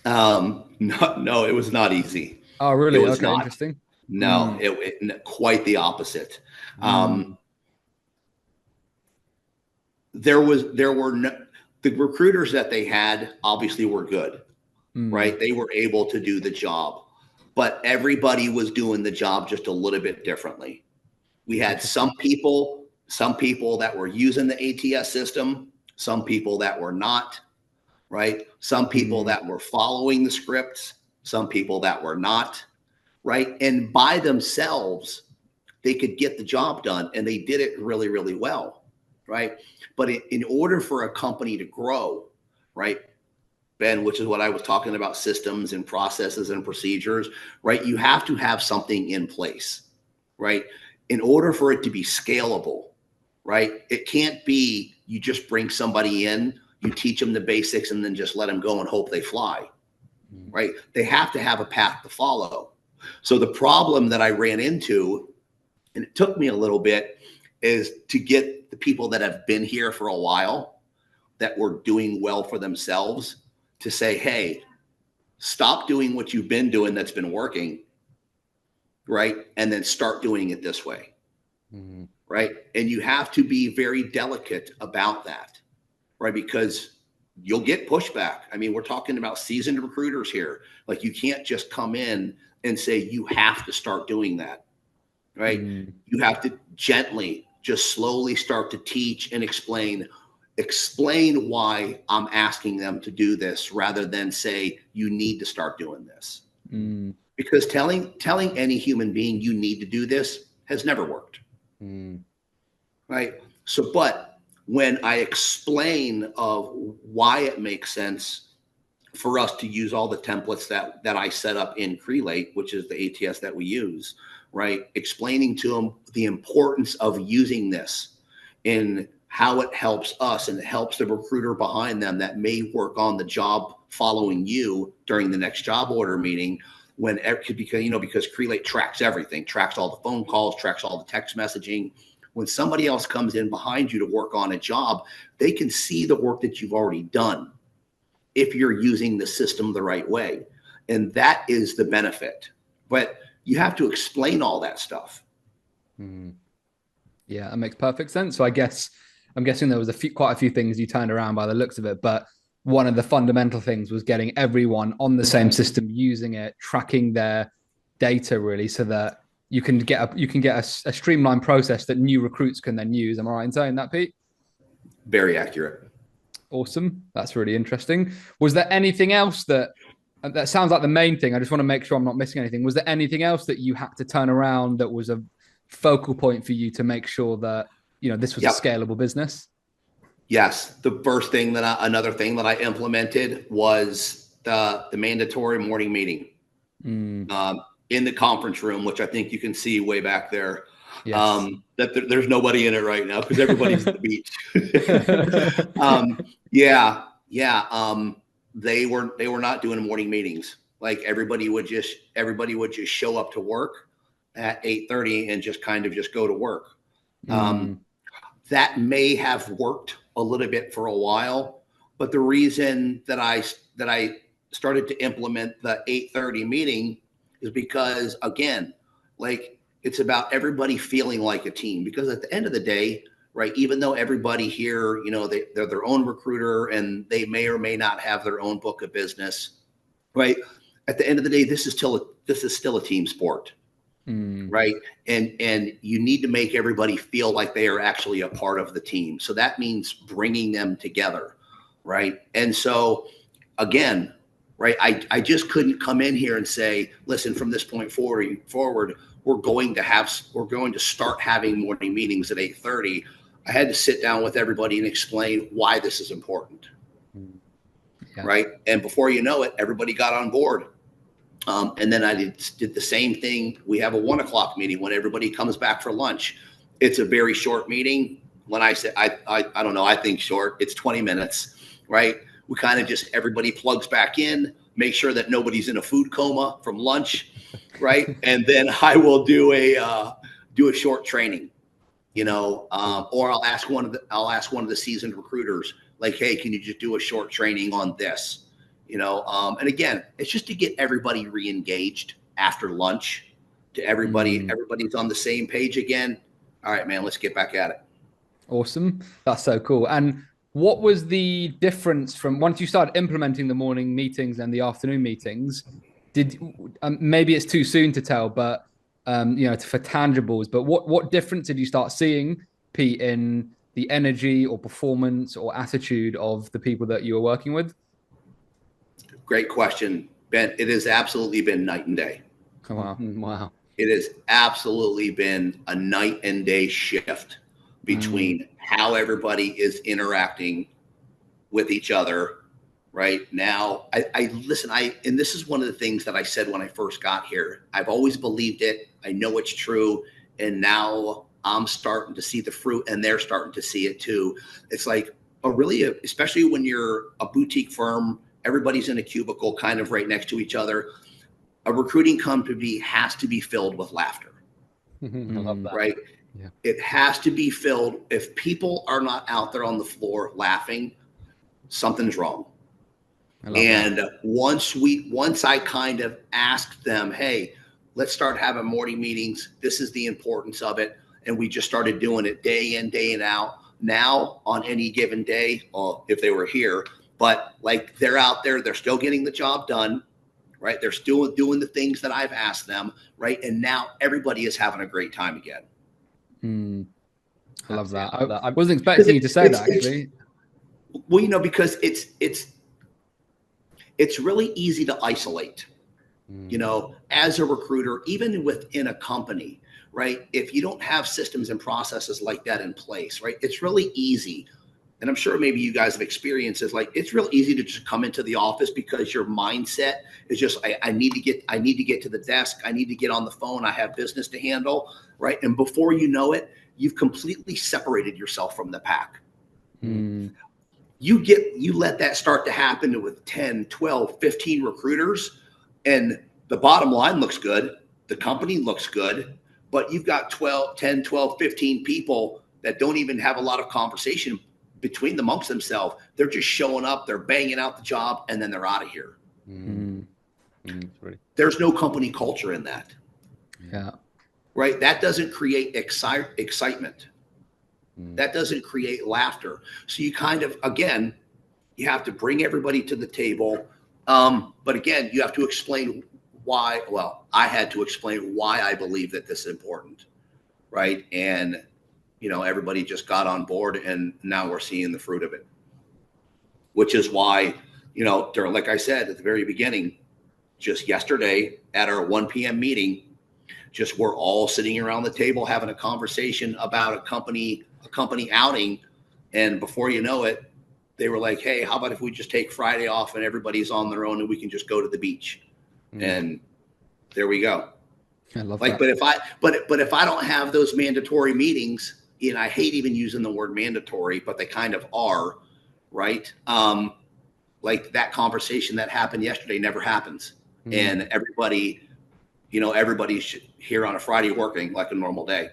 No, it was not easy. Oh, It really? was Okay, not. interesting. No, Mm, quite the opposite. Um, mm, there were no, the recruiters that they had obviously were good, mm. right? They were able to do the job, but everybody was doing the job just a little bit differently. We had Interesting. some people that were using the ATS system some people that were not, right? Some people that were following the scripts, some people that were not, right? And by themselves, they could get the job done, and they did it really, really well, right? But in order for a company to grow, right, Ben, which is what I was talking about, systems and processes and procedures, right? You have to have something in place, right? In order for it to be scalable, right? It can't be you just bring somebody in, you teach them the basics, and then just let them go and hope they fly, right? They have to have a path to follow. So the problem that I ran into, and it took me a little bit, is to get the people that have been here for a while, that were doing well for themselves, to say, hey, stop doing what you've been doing that's been working, right? And then start doing it this way, right? And you have to be very delicate about that, right? Because you'll get pushback. I mean, we're talking about seasoned recruiters here. Like, you can't just come in and say, you have to start doing that, right? You have to gently, just slowly start to teach and explain why I'm asking them to do this, rather than say, you need to start doing this. Because telling any human being you need to do this has never worked. Right? So, but when I explain of why it makes sense for us to use all the templates that I set up in Crelate, which is the ATS that we use, right? Explaining to them the importance of using this, in how it helps us and it helps the recruiter behind them that may work on the job following you during the next job order meeting, because Crelate tracks everything, tracks all the phone calls, tracks all the text messaging. When somebody else comes in behind you to work on a job, they can see the work that you've already done if you're using the system the right way. And that is the benefit. But you have to explain all that stuff. Yeah, that makes perfect sense. So I'm guessing there was quite a few things you turned around by the looks of it, but one of the fundamental things was getting everyone on the same system, using it, tracking their data, really, so that you can get a streamlined process that new recruits can then use. Am I right in saying that, Pete? Very accurate. Awesome. That's really interesting. Was there anything else that sounds like the main thing? I just want to make sure I'm not missing anything. Was there anything else that you had to turn around that was a focal point for you to make sure that, this was a scalable business? Yes. Another thing that I implemented was the mandatory morning meeting in the conference room, which I think you can see way back there. Yes. There's nobody in it right now because everybody's at the beach. They were not doing morning meetings. Like, everybody would just show up to work at 8:30 and just go to work. That may have worked a little bit for a while, but the reason that I started to implement the 8:30 meeting is because, again, like, it's about everybody feeling like a team. Because at the end of the day, right, even though everybody here, they're their own recruiter and they may or may not have their own book of business, right? At the end of the day, this is still a team sport. Right. And you need to make everybody feel like they are actually a part of the team. So that means bringing them together. Right. And so, again, right, I just couldn't come in here and say, listen, from this point forward, we're going to start having morning meetings at 8:30. I had to sit down with everybody and explain why this is important. Right. And before you know it, everybody got on board. And then I did the same thing. We have a 1:00 meeting when everybody comes back for lunch. It's a very short meeting. When I say, I don't know, I think short, it's 20 minutes, right? We kind of just, everybody plugs back in, make sure that nobody's in a food coma from lunch, right? And then I will do a short training, or I'll ask one of the seasoned recruiters, like, hey, can you just do a short training on this? And again, it's just to get everybody re-engaged after lunch, to everybody's on the same page again. All right, man, let's get back at it. Awesome. That's so cool. And what was the difference from once you started implementing the morning meetings and the afternoon meetings? Maybe it's too soon to tell, but for tangibles, but what difference did you start seeing, Pete, in the energy or performance or attitude of the people that you are working with? Great question, Ben. It has absolutely been night and day. Oh, wow. Wow. It has absolutely been a night and day shift between how everybody is interacting with each other right now. And this is one of the things that I said when I first got here. I've always believed it. I know it's true. And now I'm starting to see the fruit, and they're starting to see it too. It's like especially when you're a boutique firm, everybody's in a cubicle kind of right next to each other. A recruiting company has to be filled with laughter. I love that. Right? Yeah. It has to be filled. If people are not out there on the floor laughing, something's wrong. And once I kind of asked them, hey, let's start having morning meetings. This is the importance of it. And we just started doing it day in, day out. Now on any given day, if they were here, but like they're out there, they're still getting the job done, right? They're still doing the things that I've asked them, right? And now everybody is having a great time again. I love that. I wasn't expecting you to say that, actually. Well, because it's really easy to isolate, as a recruiter, even within a company, right? If you don't have systems and processes like that in place, right? It's really easy. And I'm sure maybe you guys have experienced this. Like, it's real easy to just come into the office because your mindset is just, I need to get to the desk. I need to get on the phone. I have business to handle, right? And before you know it, you've completely separated yourself from the pack. You let that start to happen with 10, 12, 15 recruiters, and the bottom line looks good. The company looks good, but you've got 10, 12, 15 people that don't even have a lot of conversation between amongst themselves. They're just showing up, they're banging out the job, and then they're out of here. There's no company culture in that. Yeah. Right? That doesn't create excitement. That doesn't create laughter. So you kind of, again, you have to bring everybody to the table. But again, you have to explain why. Well, I had to explain why I believe that this is important. Right. And, everybody just got on board, and now we're seeing the fruit of it, which is why, like I said at the very beginning, just yesterday at our 1 p.m. meeting, just we're all sitting around the table having a conversation about a company outing. And before you know it, they were like, hey, how about if we just take Friday off and everybody's on their own and we can just go to the beach? And there we go. I love that. But if I don't have those mandatory meetings, and I hate even using the word mandatory, but they kind of are, right? Like that conversation that happened yesterday never happens. And everybody's here on a Friday working like a normal day.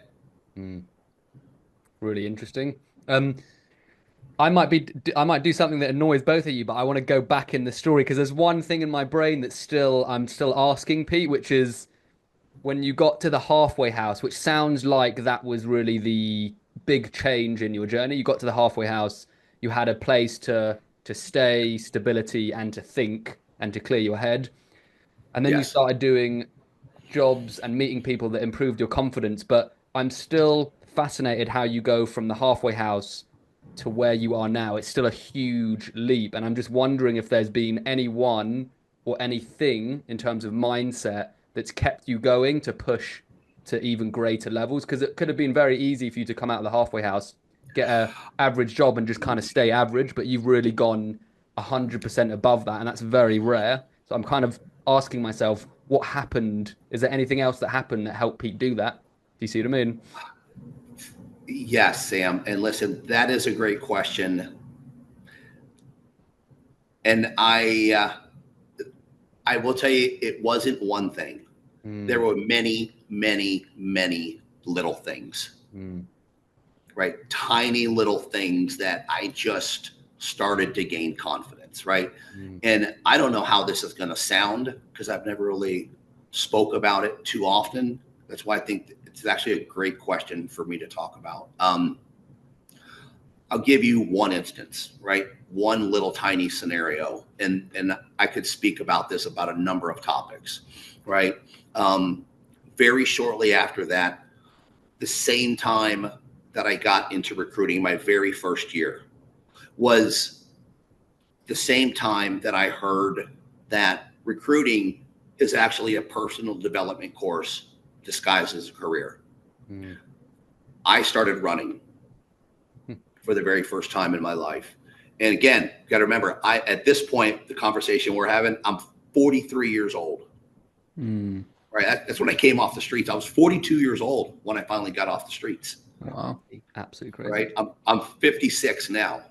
Really interesting. I might do something that annoys both of you, but I want to go back in the story because there's one thing in my brain that I'm still asking, Pete, which is when you got to the halfway house, which sounds like that was really the big change in your journey. You got to the halfway house, you had a place to stay, stability, and to think and to clear your head. And then you started doing jobs and meeting people that improved your confidence. But I'm still fascinated how you go from the halfway house to where you are now. It's still a huge leap. And I'm just wondering if there's been anyone or anything in terms of mindset that's kept you going to push to even greater levels. Because it could have been very easy for you to come out of the halfway house, get an average job and just kind of stay average. But you've really gone 100% above that. And that's very rare. So I'm kind of asking myself, what happened? Is there anything else that happened that helped Pete do that? Do you see what I mean? Yes, Sam. And listen, that is a great question. And I will tell you, it wasn't one thing. There were many, many, many little things, right? Tiny little things that I just started to gain confidence, right? And I don't know how this is going to sound because I've never really spoke about it too often. That's why I think it's actually a great question for me to talk about. I'll give you one instance, right? One little tiny scenario. And I could speak about this about a number of topics, right? Very shortly after that, the same time that I got into recruiting, my very first year, was the same time that I heard that recruiting is actually a personal development course disguised as a career. I started running for the very first time in my life. And again, you got to remember, at this point, the conversation we're having, I'm 43 years old. Right. That's when I came off the streets. I was 42 years old when I finally got off the streets. Wow. Absolutely crazy. Right. I'm 56 now.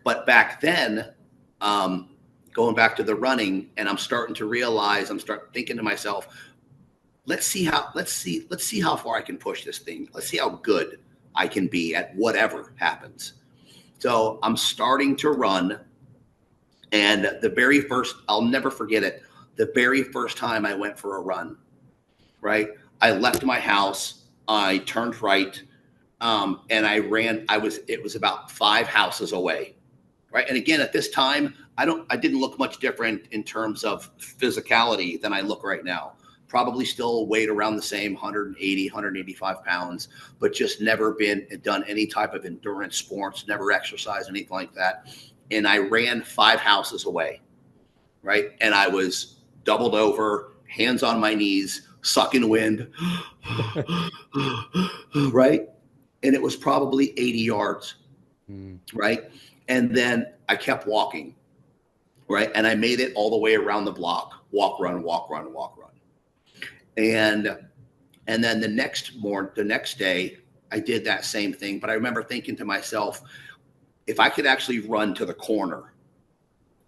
But back then, going back to the running, and I'm starting to realize, I'm starting thinking to myself, let's see how far I can push this thing. Let's see how good I can be at whatever happens. So I'm starting to run. And the very first, I'll never forget it. The very first time I went for a run, right? I left my house, I turned right, and I ran. It was about 5 houses away, right? And again, at this time, I didn't look much different in terms of physicality than I look right now. Probably still weighed around the same 180, 185 pounds, but just never done any type of endurance sports, never exercised, anything like that. And I ran 5 houses away, right? And I was doubled over, hands on my knees, sucking wind, right? And it was probably 80 yards, right? And then I kept walking, right? And I made it all the way around the block, walk, run, walk, run, walk, run. And then the next day, I did that same thing. But I remember thinking to myself, if I could actually run to the corner,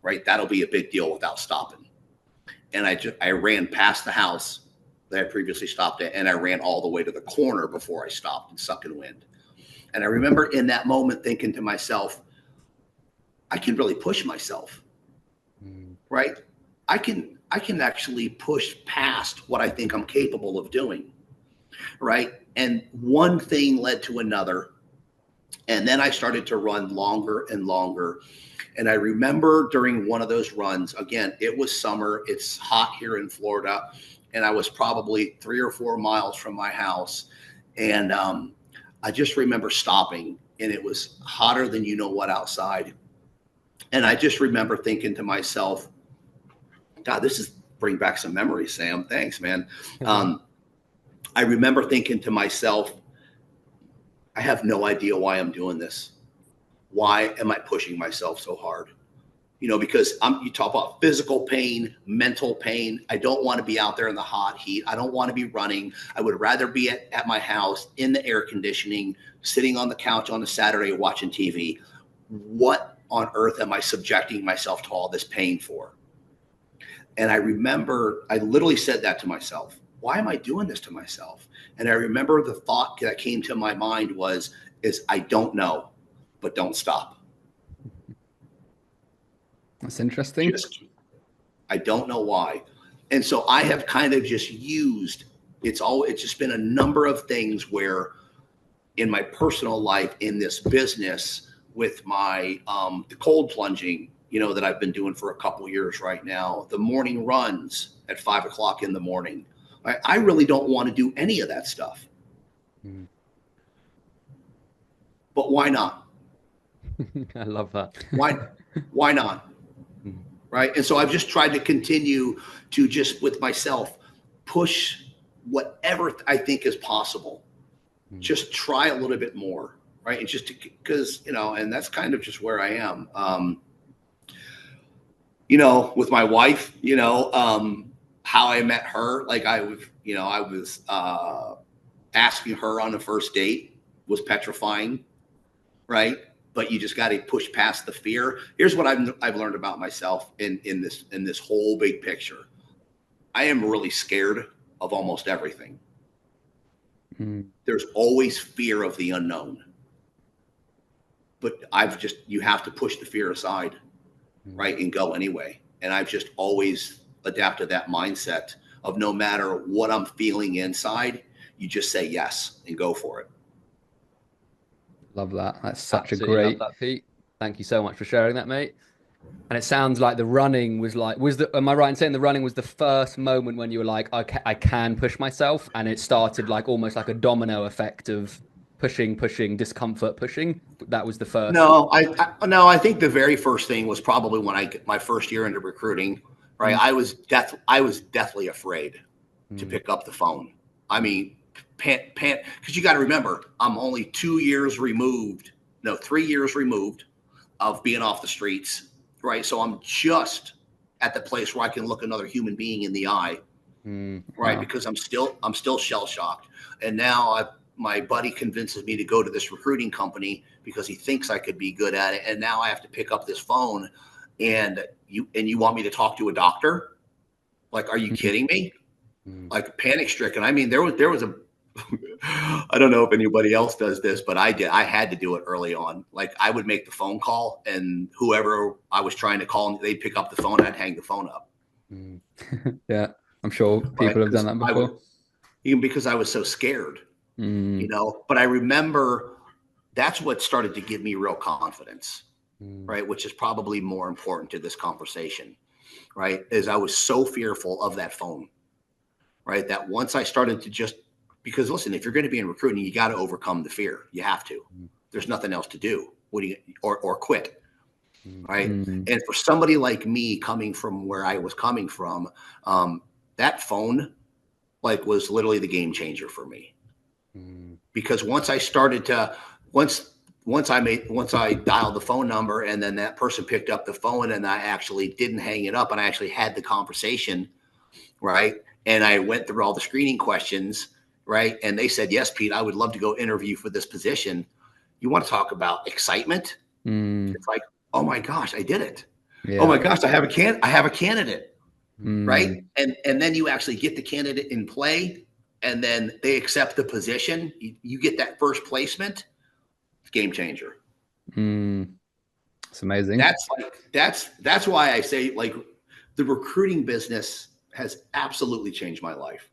right, that'll be a big deal without stopping. And I ran past the house that I previously stopped at, and I ran all the way to the corner before I stopped and sucking wind. And I remember in that moment thinking to myself, I can really push myself, right? I can actually push past what I think I'm capable of doing, right? And one thing led to another. And then I started to run longer and longer. And I remember during one of those runs, again, it was summer, it's hot here in Florida, and I was probably 3 or 4 miles from my house. And I just remember stopping, and it was hotter than you know what outside. And I just remember thinking to myself, God, this is bring back some memories, Sam. Thanks, man. I remember thinking to myself, I have no idea why I'm doing this. Why am I pushing myself so hard? You know, because you talk about physical pain, mental pain. I don't want to be out there in the hot heat. I don't want to be running. I would rather be at my house in the air conditioning, sitting on the couch on a Saturday watching TV. What on earth am I subjecting myself to all this pain for? And I remember I literally said that to myself. Why am I doing this to myself? And I remember the thought that came to my mind is I don't know, but don't stop. That's interesting. I don't know why. And so I have kind of just used, it's just been a number of things where in my personal life, in this business with my, the cold plunging, you know, that I've been doing for a couple of years right now, the morning runs at 5 o'clock in the morning. I really don't want to do any of that stuff. But why not? I love that. Why not? Right. And so I've just tried to continue to just with myself push whatever I think is possible. Just try a little bit more. Right. And just because, you know, and that's kind of just where I am. You know, with my wife, you know, how I met her, like I was asking her on the first date was petrifying. Right. But you just got to push past the fear. Here's what I've learned about myself in this whole big picture. I am really scared of almost everything. There's always fear of the unknown. But you have to push the fear aside, right, and go anyway. And I've just always adapted that mindset of no matter what I'm feeling inside, you just say yes and go for it. Love that. That's such Absolutely a great. love that, Pete. Thank you so much for sharing that, mate. And it sounds like the running was am I right in saying the running was the first moment when you were like, okay, I can push myself, and it started like almost like a domino effect of pushing, discomfort, pushing? That was the first. No, I think the very first thing was probably when my first year into recruiting, right? I was deathly afraid to pick up the phone. I mean, because you got to remember, I'm only 3 years removed of being off the streets, right? So I'm just at the place where I can look another human being in the eye, right? Wow. Because I'm still shell shocked. And now my buddy convinces me to go to this recruiting company because he thinks I could be good at it. And now I have to pick up this phone, and you want me to talk to a doctor? Like, are you kidding me? Like, panic stricken. I mean, there was a I don't know if anybody else does this, but I did. I had to do it early on. Like, I would make the phone call, and whoever I was trying to call, they'd pick up the phone. I'd hang the phone up. Yeah, I'm sure people have done that before. Even because I was so scared, But I remember that's what started to give me real confidence, right? Which is probably more important to this conversation, right? Is I was so fearful of that phone, right? That once I started to because listen, if you're going to be in recruiting, you got to overcome the fear. You have to. There's nothing else to do. Or quit, right? And for somebody like me coming from where I was coming from, that phone was literally the game changer for me. Because once I dialed the phone number, and then that person picked up the phone, and I actually didn't hang it up, and I actually had the conversation, right? And I went through all the screening questions, right? And they said, yes, Pete, I would love to go interview for this position. You want to talk about excitement? It's like, oh my gosh, I did it. Yeah. Oh my gosh, I have a candidate, right? And then you actually get the candidate in play, and then they accept the position. You get that first placement. It's game changer. It's amazing. That's why I say, like, the recruiting business has absolutely changed my life.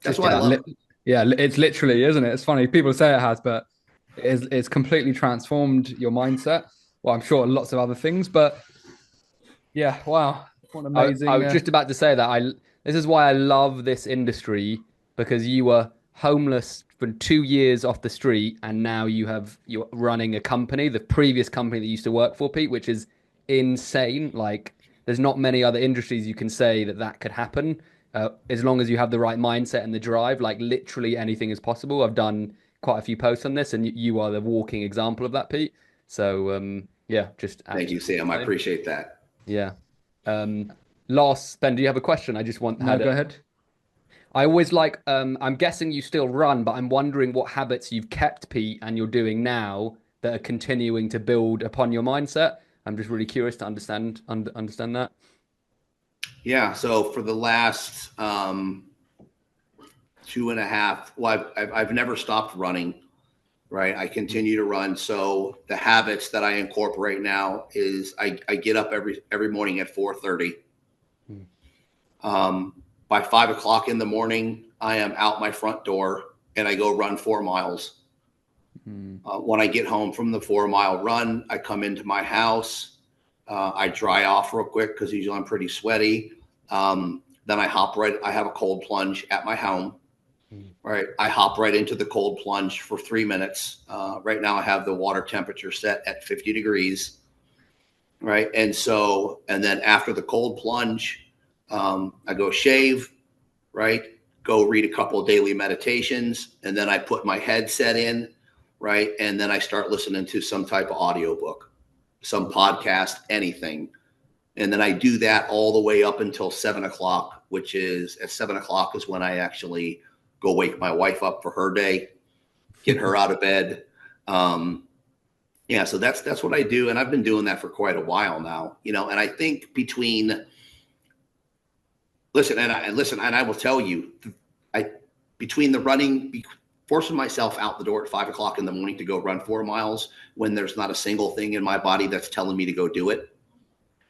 That's why I love it. Yeah, it's literally, isn't it? It's funny. People say it has, but it's completely transformed your mindset. Well, I'm sure lots of other things, but yeah, wow. What amazing. I was just about to say that this is why I love this industry, because you were homeless for 2 years off the street, and now you're running a company, the previous company that you used to work for, Pete, which is insane. Like, there's not many other industries you can say that could happen. As long as you have the right mindset and the drive, like, literally anything is possible. I've done quite a few posts on this, and you are the walking example of that, Pete. So, yeah, just thank you, Sam. I appreciate that. Yeah. Last, Ben, do you have a question? I just want. No, go ahead. I always like. I'm guessing you still run, but I'm wondering what habits you've kept, Pete, and you're doing now that are continuing to build upon your mindset. I'm just really curious to understand that. Yeah. So for the last 2.5, well, I've never stopped running, right? I continue to run. So the habits that I incorporate now is I get up every morning at 4:30. By 5 o'clock in the morning, I am out my front door, and I go run 4 miles. When I get home from the 4-mile run, I come into my house. I dry off real quick because usually I'm pretty sweaty. Then I have a cold plunge at my home. Right. I hop right into the cold plunge for 3 minutes. Right now I have the water temperature set at 50 degrees. Right. And then after the cold plunge, I go shave, right. Go read a couple of daily meditations. And then I put my headset in. Right. And then I start listening to some type of audiobook, some podcast, anything. And then I do that all the way up until 7 o'clock, which is at 7 o'clock is when I actually go wake my wife up for her day, get her out of bed. So that's what I do. And I've been doing that for quite a while now, and I think between I will tell you, between the running, forcing myself out the door at 5 o'clock in the morning to go run 4 miles when there's not a single thing in my body that's telling me to go do it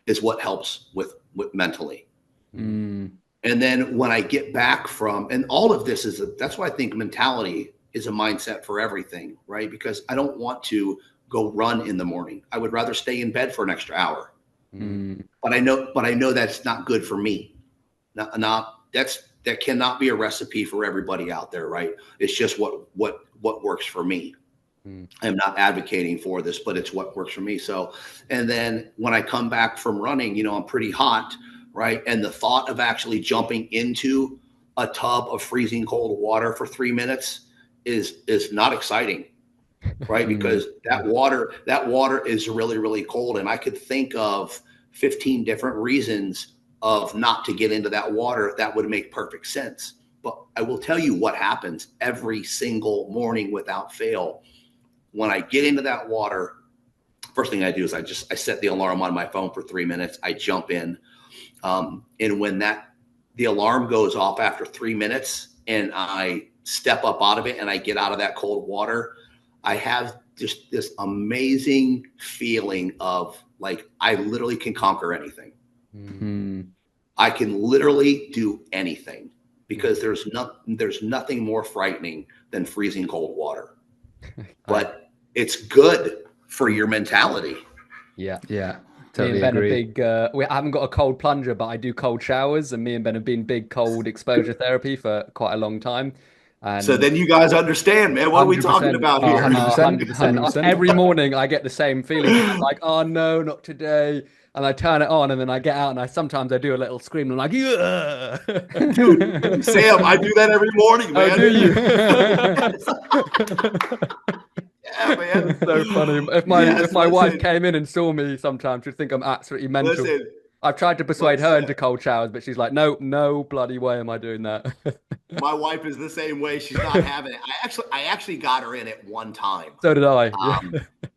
is what helps with mentally. And then when I get back and all of this that's why I think mentality is a mindset for everything, right? Because I don't want to go run in the morning. I would rather stay in bed for an extra hour. But I know that's not good for me. That's that cannot be a recipe for everybody out there, right? It's just what works for me. I'm not advocating for this, but it's what works for me. So, and then when I come back from running, you know, I'm pretty hot, right? And the thought of actually jumping into a tub of freezing cold water for 3 minutes is not exciting, right? Because that water is really, really cold. And I could think of 15 different reasons of not to get into that water that would make perfect sense. But I will tell you what happens every single morning without fail. When I get into that water, first thing I do is I set the alarm on my phone for 3 minutes. I jump in. And when the alarm goes off after 3 minutes and I step up out of it and I get out of that cold water, I have just this amazing feeling of like, I literally can conquer anything. I can literally do anything because there's nothing more frightening than freezing cold water. But it's good for your mentality. Yeah. Totally me and Ben agree. are big. I haven't got a cold plunger, but I do cold showers, and me and Ben have been big cold exposure therapy for quite a long time. And So then you guys understand, man. What are we talking 100%, about here? 100%, 100%. Every morning I get the same feeling. I'm like, oh no, not today. And I turn it on, and then I get out, and sometimes I do a little scream. And I'm like, yeah. Dude, Sam, I do that every morning, man. Oh, do you? Yeah, man. It's so funny. If my wife came in and saw me, sometimes she'd think I'm absolutely mental. Listen, I've tried to persuade her into cold showers, but she's like, no bloody way am I doing that. my wife is the same way. She's not having it. I actually got her in it one time. So did I.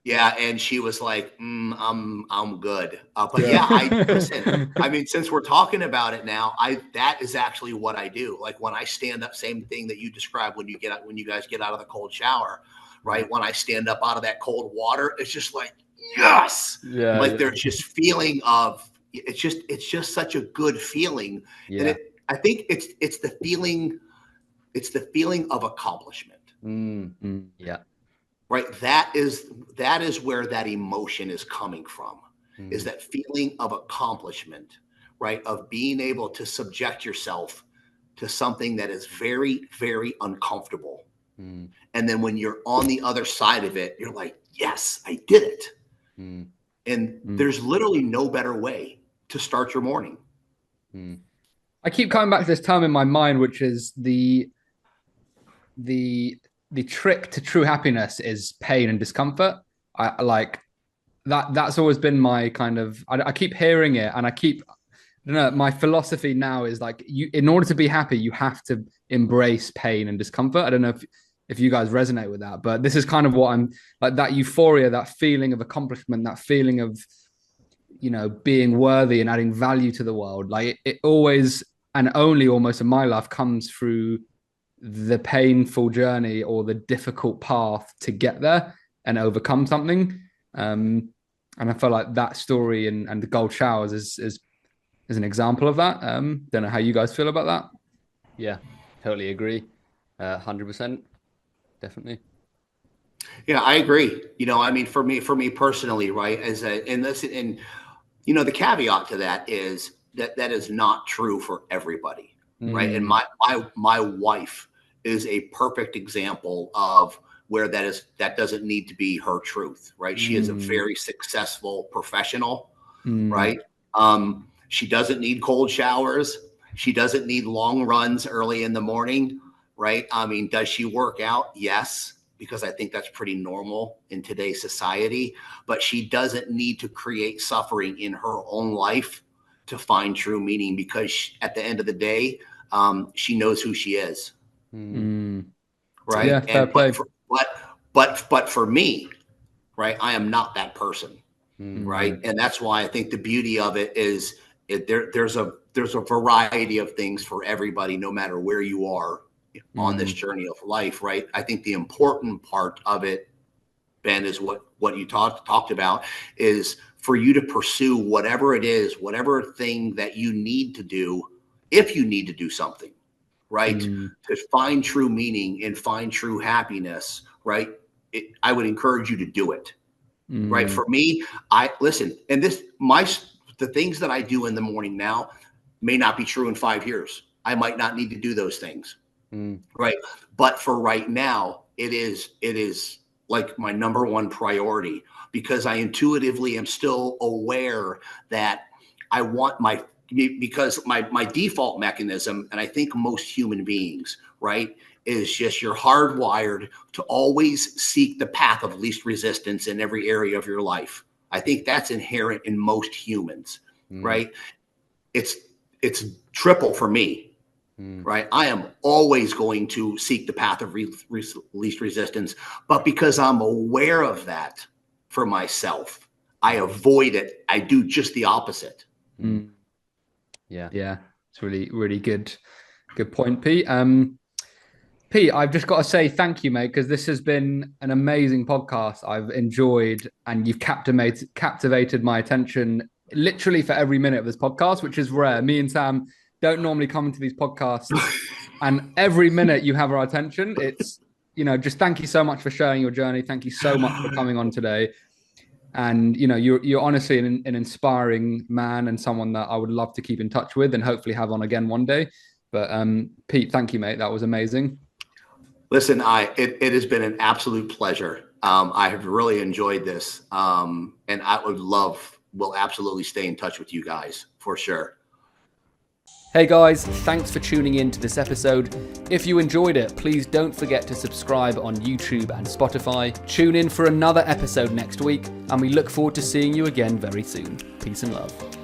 Yeah, and she was like, I'm good. But yeah, listen. I mean, since we're talking about it now, that is actually what I do. Like when I stand up, same thing that you described when you guys get out of the cold shower, right? When I stand up out of that cold water, it's just like, yes. Yeah. Like there's just feeling of it's just such a good feeling. Yeah. And I think it's the feeling of accomplishment. Yeah. Right. That is where that emotion is coming from, is that feeling of accomplishment, right? Of being able to subject yourself to something that is very, very uncomfortable. And then when you're on the other side of it, you're like, yes, I did it. And there's literally no better way to start your morning. I keep coming back to this term in my mind, which is the trick to true happiness is pain and discomfort. I like that. That's always been my kind of. I keep hearing it, and I don't know. My philosophy now is like, in order to be happy, you have to embrace pain and discomfort. I don't know if you guys resonate with that, but this is kind of what I'm like. That euphoria, that feeling of accomplishment, that feeling of, you know, being worthy and adding value to the world. Like it always and only almost in my life comes through the painful journey or the difficult path to get there and overcome something. And I feel like that story and the gold showers is an example of that. Don't know how you guys feel about that. Yeah, totally agree. 100%. Definitely. Yeah, I agree. You know, I mean, for me personally, right, and you know, the caveat to that is that is not true for everybody, right? And my wife is a perfect example of where that doesn't need to be her truth, right? She is a very successful professional, right? She doesn't need cold showers. She doesn't need long runs early in the morning, right? I mean, does she work out? Yes, because I think that's pretty normal in today's society, but she doesn't need to create suffering in her own life to find true meaning, because at the end of the day, she knows who she is. Right. Yeah, fair play. But for me, right, I am not that person. Right. And that's why I think the beauty of it is there's a variety of things for everybody, no matter where you are on this journey of life. Right. I think the important part of it, Ben, is what you talked about, is for you to pursue whatever it is, whatever thing that you need to do, if you need to do something, right, to find true meaning and find true happiness, right? I would encourage you to do it, right? For me, and the things that I do in the morning now may not be true in 5 years. I might not need to do those things. Right. But for right now, it is like my number one priority, because I intuitively am still aware that I want because my default mechanism, and I think most human beings, right, is just you're hardwired to always seek the path of least resistance in every area of your life. I think that's inherent in most humans, right? It's triple for me. Right. I am always going to seek the path of least resistance. But because I'm aware of that for myself, I avoid it. I do just the opposite. Yeah. Yeah. It's really, really good point, Pete. Pete, I've just got to say thank you, mate, because this has been an amazing podcast. I've enjoyed, and you've captivated my attention literally for every minute of this podcast, which is rare. Me and Sam don't normally come into these podcasts and every minute you have our attention. It's, just thank you so much for sharing your journey. Thank you so much for coming on today. And, you're honestly an inspiring man, and someone that I would love to keep in touch with and hopefully have on again one day. But Pete, thank you, mate. That was amazing. Listen, it has been an absolute pleasure. I have really enjoyed this. And we'll absolutely stay in touch with you guys for sure. Hey guys, thanks for tuning in to this episode. If you enjoyed it, please don't forget to subscribe on YouTube and Spotify. Tune in for another episode next week, and we look forward to seeing you again very soon. Peace and love.